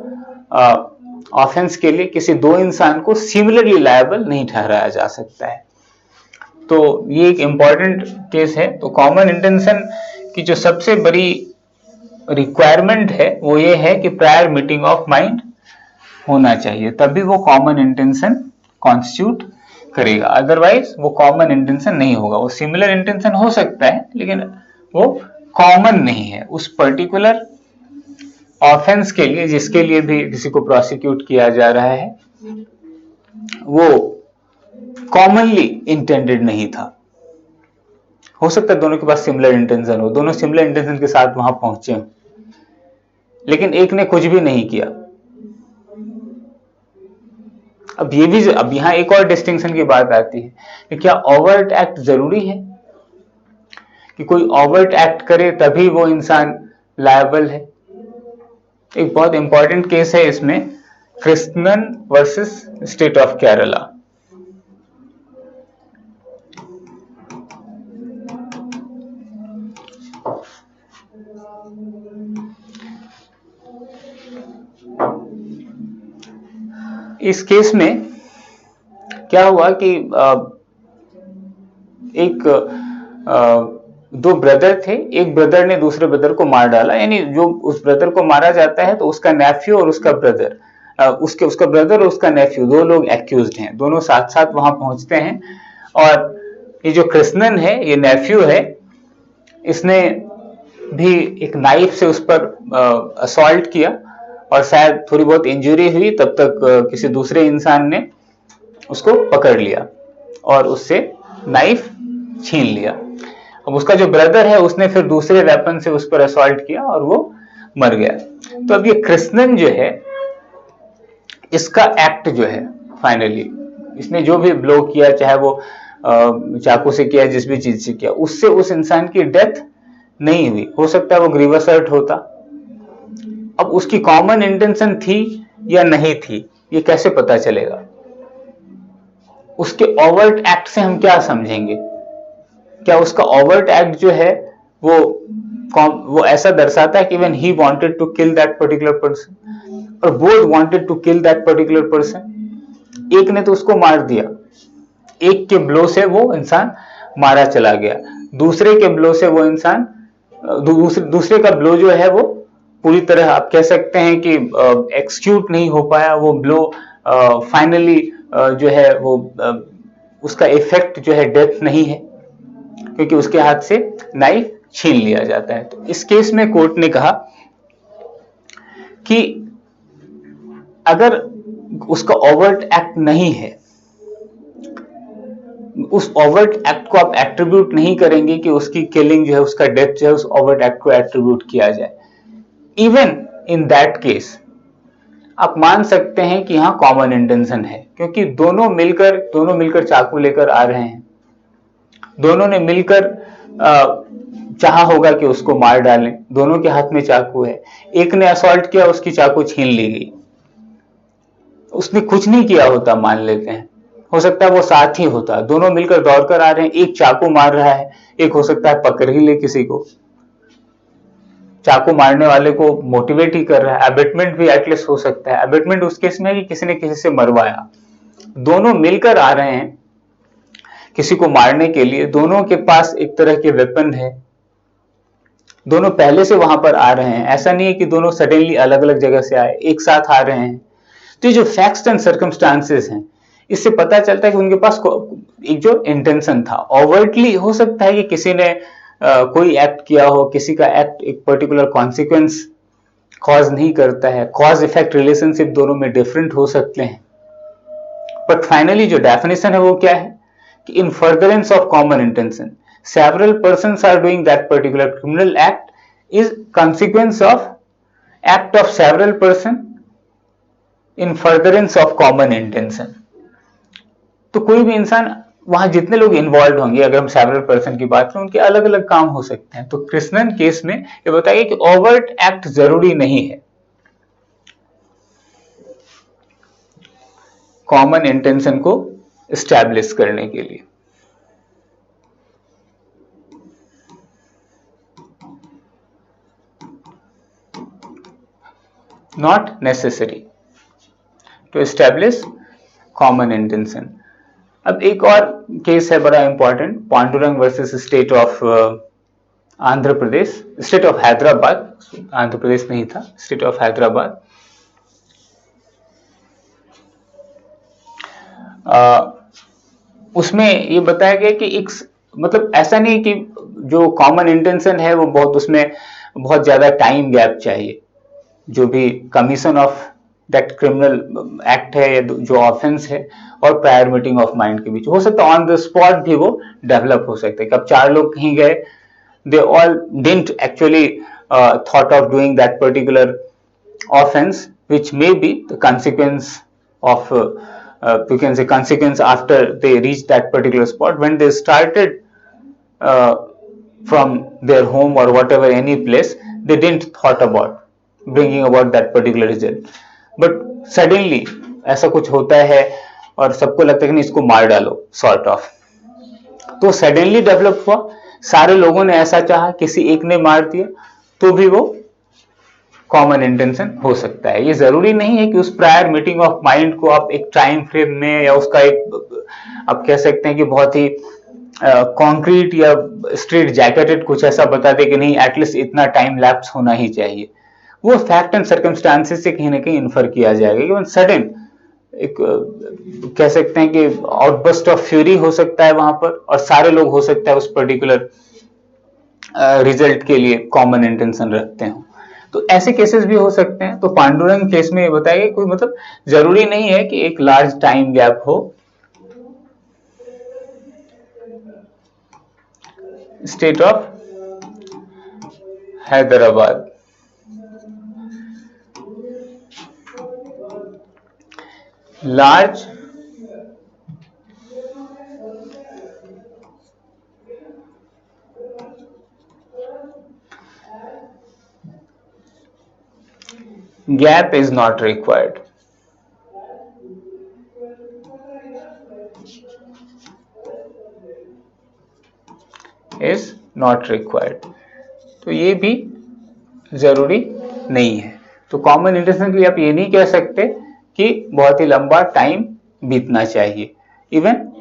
ऑफेंस के लिए किसी दो इंसान को सिमिलरली लायबल नहीं ठहराया जा सकता है। तो ये एक इंपॉर्टेंट केस है। तो कॉमन इंटेंशन की जो सबसे बड़ी रिक्वायरमेंट है वो ये है कि प्रायर मीटिंग ऑफ माइंड होना चाहिए, तभी वो कॉमन इंटेंशन कॉन्स्टिट्यूट करेगा। अदरवाइज वो कॉमन इंटेंशन नहीं होगा। वो सिमिलर इंटेंशन हो सकता है लेकिन वो कॉमन नहीं है उस पर्टिकुलर ऑफेंस के लिए जिसके लिए भी किसी को प्रोसिक्यूट किया जा रहा है, वो कॉमनली इंटेंडेड नहीं था। हो सकता है दोनों के पास सिमिलर इंटेंशन हो, दोनों सिमिलर इंटेंशन के साथ वहां पहुंचे हो, लेकिन एक ने कुछ भी नहीं किया। अब यहां एक और डिस्टिंक्शन की बात आती है कि क्या ओवर्ट एक्ट जरूरी है, कि कोई ओवर्ट एक्ट करे तभी वो इंसान लायबल है। एक बहुत इंपॉर्टेंट केस है इसमें, Krishnan versus state of Kerala. इस केस में क्या हुआ कि दो ब्रदर थे, एक ब्रदर ने दूसरे ब्रदर को मार डाला, यानी जो उस ब्रदर को मारा जाता है तो उसका नेफ्यू और उसका ब्रदर, उसका ब्रदर और उसका नेफ्यू, दो लोग एक्यूज्ड हैं, दोनों साथ साथ वहां पहुंचते हैं। और ये जो कृष्णन है, ये नेफ्यू है, इसने भी एक नाइफ से उस पर असॉल्ट किया और शायद थोड़ी बहुत इंजरी हुई, तब तक किसी दूसरे इंसान ने उसको पकड़ लिया और उससे नाइफ छीन लिया। अब उसका जो ब्रदर है उसने फिर दूसरे वेपन से उस पर असॉल्ट किया और वो मर गया। तो अब ये कृष्णन जो है, इसका एक्ट जो है फाइनली, इसने जो भी ब्लो किया, चाहे वो चाकू से किया, जिस भी चीज से किया, उससे उस इंसान की डेथ नहीं हुई। हो सकता है वो ग्रीवस हर्ट होता। अब उसकी कॉमन इंटेंशन थी या नहीं थी, ये कैसे पता चलेगा? उसके ओवर्ट एक्ट से हम क्या समझेंगे? क्या उसका ओवर्ट एक्ट जो है वो वो ऐसा दर्शाता है कि when he wanted to kill that particular person और both wanted to kill that particular person, एक ने तो उसको मार दिया, एक के ब्लो से वो इंसान मारा चला गया, दूसरे के ब्लो से वो इंसान दूसरे का ब्लो जो है वो पूरी तरह आप कह सकते हैं कि एक्सक्यूट नहीं हो पाया, वो ब्लो फाइनली जो है वो उसका इफेक्ट जो है डेथ नहीं है, क्योंकि उसके हाथ से नाइफ छीन लिया जाता है। तो इस केस में कोर्ट ने कहा कि अगर उसका ओवर्ट एक्ट नहीं है, उस ओवर्ट एक्ट को आप एट्रीब्यूट नहीं करेंगे कि उसकी किलिंग जो है, उसका डेथ जो है उस ओवर्ट एक्ट को एट्रीब्यूट किया जाए, इवन इन दैट केस आप मान सकते हैं कि हाँ कॉमन इंटेंशन है, क्योंकि दोनों मिलकर चाकू लेकर आ रहे हैं, दोनों ने मिलकर चाहा होगा कि उसको मार डालें, दोनों के हाथ में चाकू है, एक ने असॉल्ट किया, उसकी चाकू छीन ली गई, उसने कुछ नहीं किया होता मान लेते हैं, हो सकता है वो साथ ही होता, दोनों मिलकर दौड़कर आ रहे हैं, एक चाकू मार रहा है, एक हो सकता है पकड़ ही ले किसी को, चाकू मारने वाले को मोटिवेट ही कर रहा है, एबेटमेंट भी एटलीस्ट हो सकता है, एबेटमेंट उस केस में है कि किसी ने किसी से मरवाया, दोनों मिलकर आ रहे हैं किसी को मारने के लिए, दोनों के पास एक तरह के वेपन है, दोनों पहले से वहां पर आ रहे हैं, ऐसा नहीं है कि दोनों सडनली अलग अलग जगह से आए, एक साथ आ रहे हैं। तो ये जो फैक्ट्स एंड सर्कमस्टांसेस हैं, इससे पता चलता है कि उनके पास एक जो इंटेंशन था, ओवर्टली हो सकता है कि किसी ने कोई एक्ट किया हो, किसी का एक्ट एक पर्टिकुलर कॉन्सिक्वेंस कॉज नहीं करता है, कॉज इफेक्ट रिलेशनशिप दोनों में डिफरेंट हो सकते हैं, बट फाइनली जो डेफिनेशन है वो क्या है कि इन furtherance of common intention several persons are doing that particular criminal act is consequence of act of several person in furtherance of common intention। तो कोई भी इंसान, वहां जितने लोग इन्वॉल्व होंगे, अगर हम सेवरल पर्सन की बात करें, उनके अलग अलग काम हो सकते हैं। तो कृष्णन केस में ये बताया कि ओवर्ट एक्ट जरूरी नहीं है कॉमन इंटेंशन को एस्टैब्लिश करने के लिए। Not necessary to establish common intention. अब एक और केस है बड़ा important, Pandurang versus state of Andhra Pradesh, state of Hyderabad, Andhra Pradesh नहीं था, स्टेट ऑफ हैदराबाद। उसमें ये बताया गया कि एक मतलब ऐसा नहीं कि जो कॉमन इंटेंशन है वो बहुत, उसमें बहुत ज्यादा टाइम गैप चाहिए, जो भी commission of that criminal act है या जो ऑफेंस है और प्रायर मीटिंग ऑफ माइंड के बीच हो सकता है, ऑन द स्पॉट भी वो डेवलप हो सकता है कि अब चार लोग कहीं गए, they all didn't actually thought of doing that particular offense, which may be the consequence of you can say consequence after they reached that particular spot, when they started uh, from their home or whatever any place, they didn't thought about bringing about that particular result, but suddenly ऐसा कुछ होता है और सबको लगता है कि नहीं इसको मार डालो sort of, तो सडनली डेवलप हुआ, सारे लोगों ने ऐसा चाहा, किसी एक ने मार दिया, तो भी वो कॉमन इंटेंशन हो सकता है। ये जरूरी नहीं है कि उस प्रायर मीटिंग ऑफ माइंड को आप एक टाइम फ्रेम में या उसका एक आप कह सकते हैं कि बहुत ही कॉन्क्रीट या स्ट्रेट जैकेटेड कुछ ऐसा बता दे कि नहीं एटलीस्ट इतना टाइम लैप्स होना ही चाहिए। वो फैक्ट एंड सर्कमस्टांसेस से कहीं ना कहीं इन्फर किया जाएगा कि सडन एक कह सकते हैं कि आउटबस्ट ऑफ फ्यूरी हो सकता है वहां पर, और सारे लोग हो सकता है उस पर्टिकुलर रिजल्ट के लिए कॉमन इंटेंशन रखते हो, तो ऐसे केसेस भी हो सकते हैं। तो पांडुरंग केस में ये बताया कोई मतलब जरूरी नहीं है कि एक लार्ज टाइम गैप हो। State of Hyderabad, large gap is not required। Is not required. तो ये भी जरूरी नहीं है। तो कॉमन इंटेंशन के लिए आप ये नहीं कह सकते कि बहुत ही लंबा टाइम बीतना चाहिए। इवन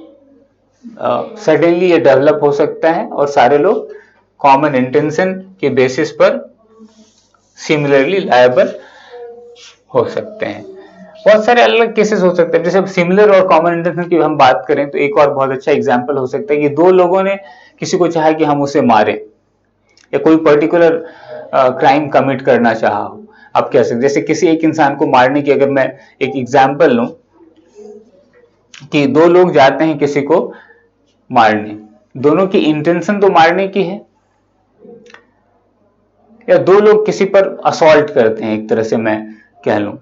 सडनली ये डेवलप हो सकता है और सारे लोग कॉमन इंटेंशन के बेसिस पर सिमिलरली लायबल हो सकते हैं। बहुत सारे अलग अलग केसेस हो सकते हैं। जैसे सिमिलर और कॉमन इंटेंशन की हम बात करें तो एक और बहुत अच्छा एग्जांपल हो सकता है कि दो लोगों ने किसी को चाहा कि हम उसे मारें या कोई पर्टिकुलर क्राइम कमिट करना चाहा हो। आप कह सकते जैसे किसी एक इंसान को मारने की अगर मैं एक एग्जांपल लूं कि दो लोग जाते हैं किसी को मारने, दोनों की इंटेंशन तो मारने की है, या दो लोग किसी पर असॉल्ट करते हैं, एक तरह से मैं कह लूं,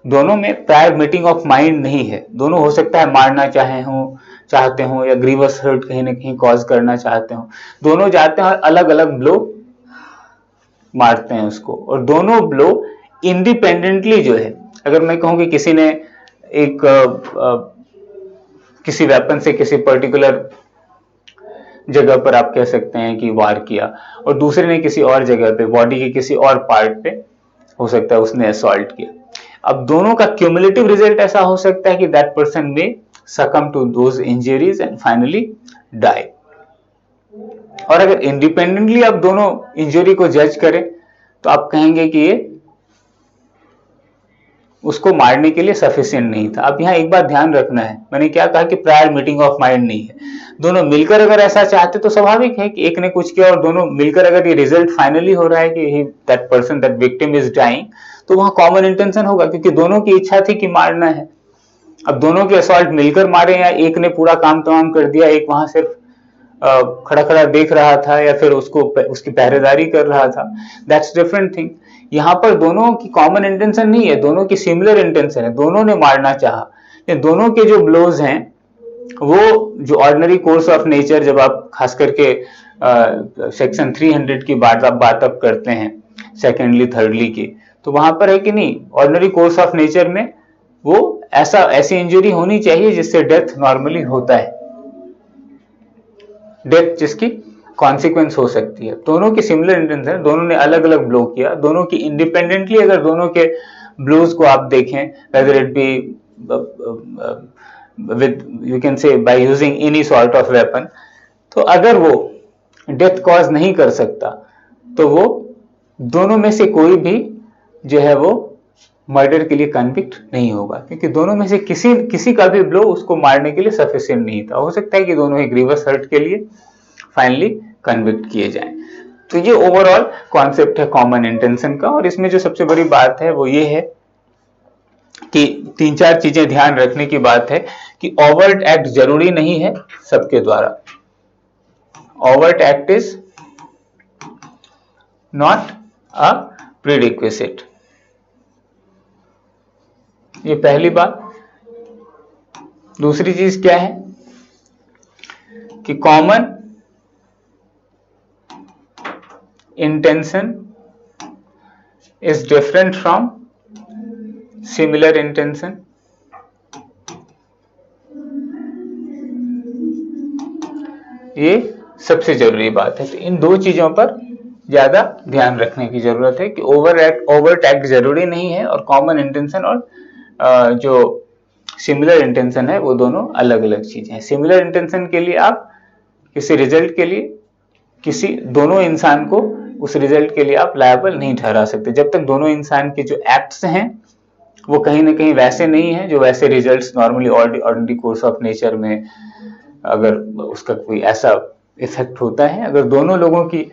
दोनों में प्रायर मीटिंग ऑफ माइंड नहीं है। दोनों हो सकता है मारना चाहते हो या ग्रीवस हर्ट कहीं ना कहीं कॉज करना चाहते हो। दोनों जाते हैं और अलग अलग ब्लो मारते हैं उसको, और दोनों ब्लो इंडिपेंडेंटली जो है, अगर मैं कहूं कि किसी ने एक किसी वेपन से किसी पर्टिकुलर जगह पर आप कह सकते हैं कि वार किया, और दूसरे ने किसी और जगह पे बॉडी के किसी और पार्ट पे हो सकता है उसने असॉल्ट किया। अब दोनों का क्यूमुलेटिव रिजल्ट ऐसा हो सकता है कि दैट पर्सन में succumb to those injuries and finally die। और अगर इंडिपेंडेंटली आप दोनों इंजरी को जज करें तो आप कहेंगे कि ये उसको मारने के लिए सफिशिएंट नहीं था। अब यहाँ एक बात ध्यान रखना है, मैंने क्या कहा कि प्रायर मीटिंग ऑफ माइंड नहीं है। दोनों मिलकर अगर ऐसा चाहते तो स्वाभाविक है कि एक ने कुछ किया और दोनों मिलकर अगर ये रिजल्ट फाइनली हो रहा है कि that person that victim is dying, तो वहां कॉमन इंटेंशन होगा क्योंकि दोनों की इच्छा थी कि मारना है। अब दोनों के असॉल्ट मिलकर मारे या एक ने पूरा काम तमाम कर दिया, एक वहां सिर्फ खड़ा खड़ा देख रहा था या फिर उसको उसकी पहरेदारी कर रहा था, दैट्स डिफरेंट थिंग। यहाँ पर दोनों की कॉमन इंटेंशन नहीं है, दोनों की सिमिलर इंटेंशन है, दोनों ने मारना चाहा। दोनों के जो ब्लोज हैं वो जो ऑर्डिनरी कोर्स ऑफ नेचर, जब आप खास करके सेक्शन 300 की बात आप करते हैं सेकेंडली थर्डली की, तो वहां पर है कि नहीं, ऑर्डिनरी कोर्स ऑफ नेचर में वो ऐसी इंजरी होनी चाहिए जिससे डेथ नॉर्मली होता है, डेथ जिसकी कॉन्सिक्वेंस हो सकती है। दोनों की सिमिलर इंटेंशन, दोनों ने अलग अलग ब्लो किया, दोनों की इंडिपेंडेंटली अगर दोनों के ब्लोज को आप देखें, whether it be with you can say by using any sort of weapon, तो अगर वो डेथ कॉज नहीं कर सकता तो वो दोनों में से कोई भी जो है वो मर्डर के लिए कन्विक्ट नहीं होगा, क्योंकि दोनों में से किसी का भी ब्लो उसको मारने के लिए सफिशिएंट नहीं था। हो सकता है कि दोनों ही ग्रीवस हर्ट के लिए फाइनली कन्विक्ट किए जाएं। तो ये ओवरऑल कॉन्सेप्ट है कॉमन इंटेंशन का। और इसमें जो सबसे बड़ी बात है वो ये है कि 3-4 चीजें ध्यान रखने की बात है कि ओवर्ट एक्ट जरूरी नहीं है सबके द्वारा। Overt act is not a prerequisite, ये पहली बात। दूसरी चीज क्या है कि common intention is different from similar intention. ये सबसे जरूरी बात है। तो इन दो चीजों पर ज्यादा ध्यान रखने की जरूरत है कि ओवर्ट एक्ट जरूरी नहीं है, और कॉमन इंटेंशन और जो सिमिलर इंटेंशन है वो दोनों अलग अलग चीजें हैं। सिमिलर इंटेंशन के लिए आप किसी रिजल्ट के लिए दोनों इंसान को उस रिजल्ट के लिए आप लायबल नहीं ठहरा सकते जब तक दोनों इंसान के जो एक्ट्स हैं वो कहीं ना कहीं वैसे नहीं है जो वैसे results normally ordinary course of nature में अगर उसका कोई ऐसा इफेक्ट होता है। अगर दोनों लोगों के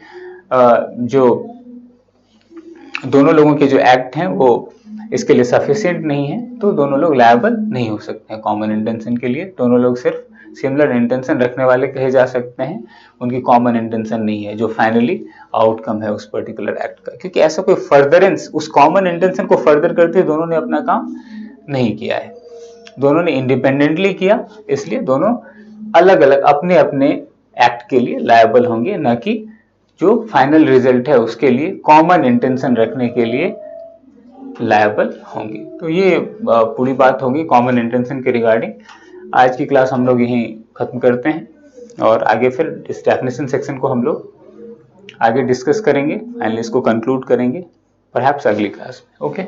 जो एक्ट हैं वो इसके लिए सफिशिएंट नहीं है तो दोनों लोग लायबल नहीं हो सकते हैं कॉमन इंटेंशन के लिए। दोनों लोग सिर्फ सिमिलर इंटेंशन रखने वाले कहे जा सकते हैं, उनकी कॉमन इंटेंशन नहीं है जो फाइनली आउटकम है उस पर्टिकुलर एक्ट का, क्योंकि ऐसा कोई फर्दरेंस उस कॉमन इंटेंशन को फर्दर करते दोनों ने अपना काम नहीं किया है। दोनों ने इंडिपेंडेंटली किया, इसलिए दोनों अलग अलग अपने अपने एक्ट के लिए लायबल होंगे, न कि जो फाइनल रिजल्ट है उसके लिए कॉमन इंटेंशन रखने के लिए लायबल होंगे। तो ये पूरी बात होगी कॉमन इंटेंशन के रिगार्डिंग। आज की क्लास हम लोग यहीं खत्म करते हैं। और आगे फिर इस डेफिनेशन सेक्शन को हम लोग आगे डिस्कस करेंगे, फाइनली इसको कंक्लूड करेंगे परहैप्स अगली क्लास में। ओके।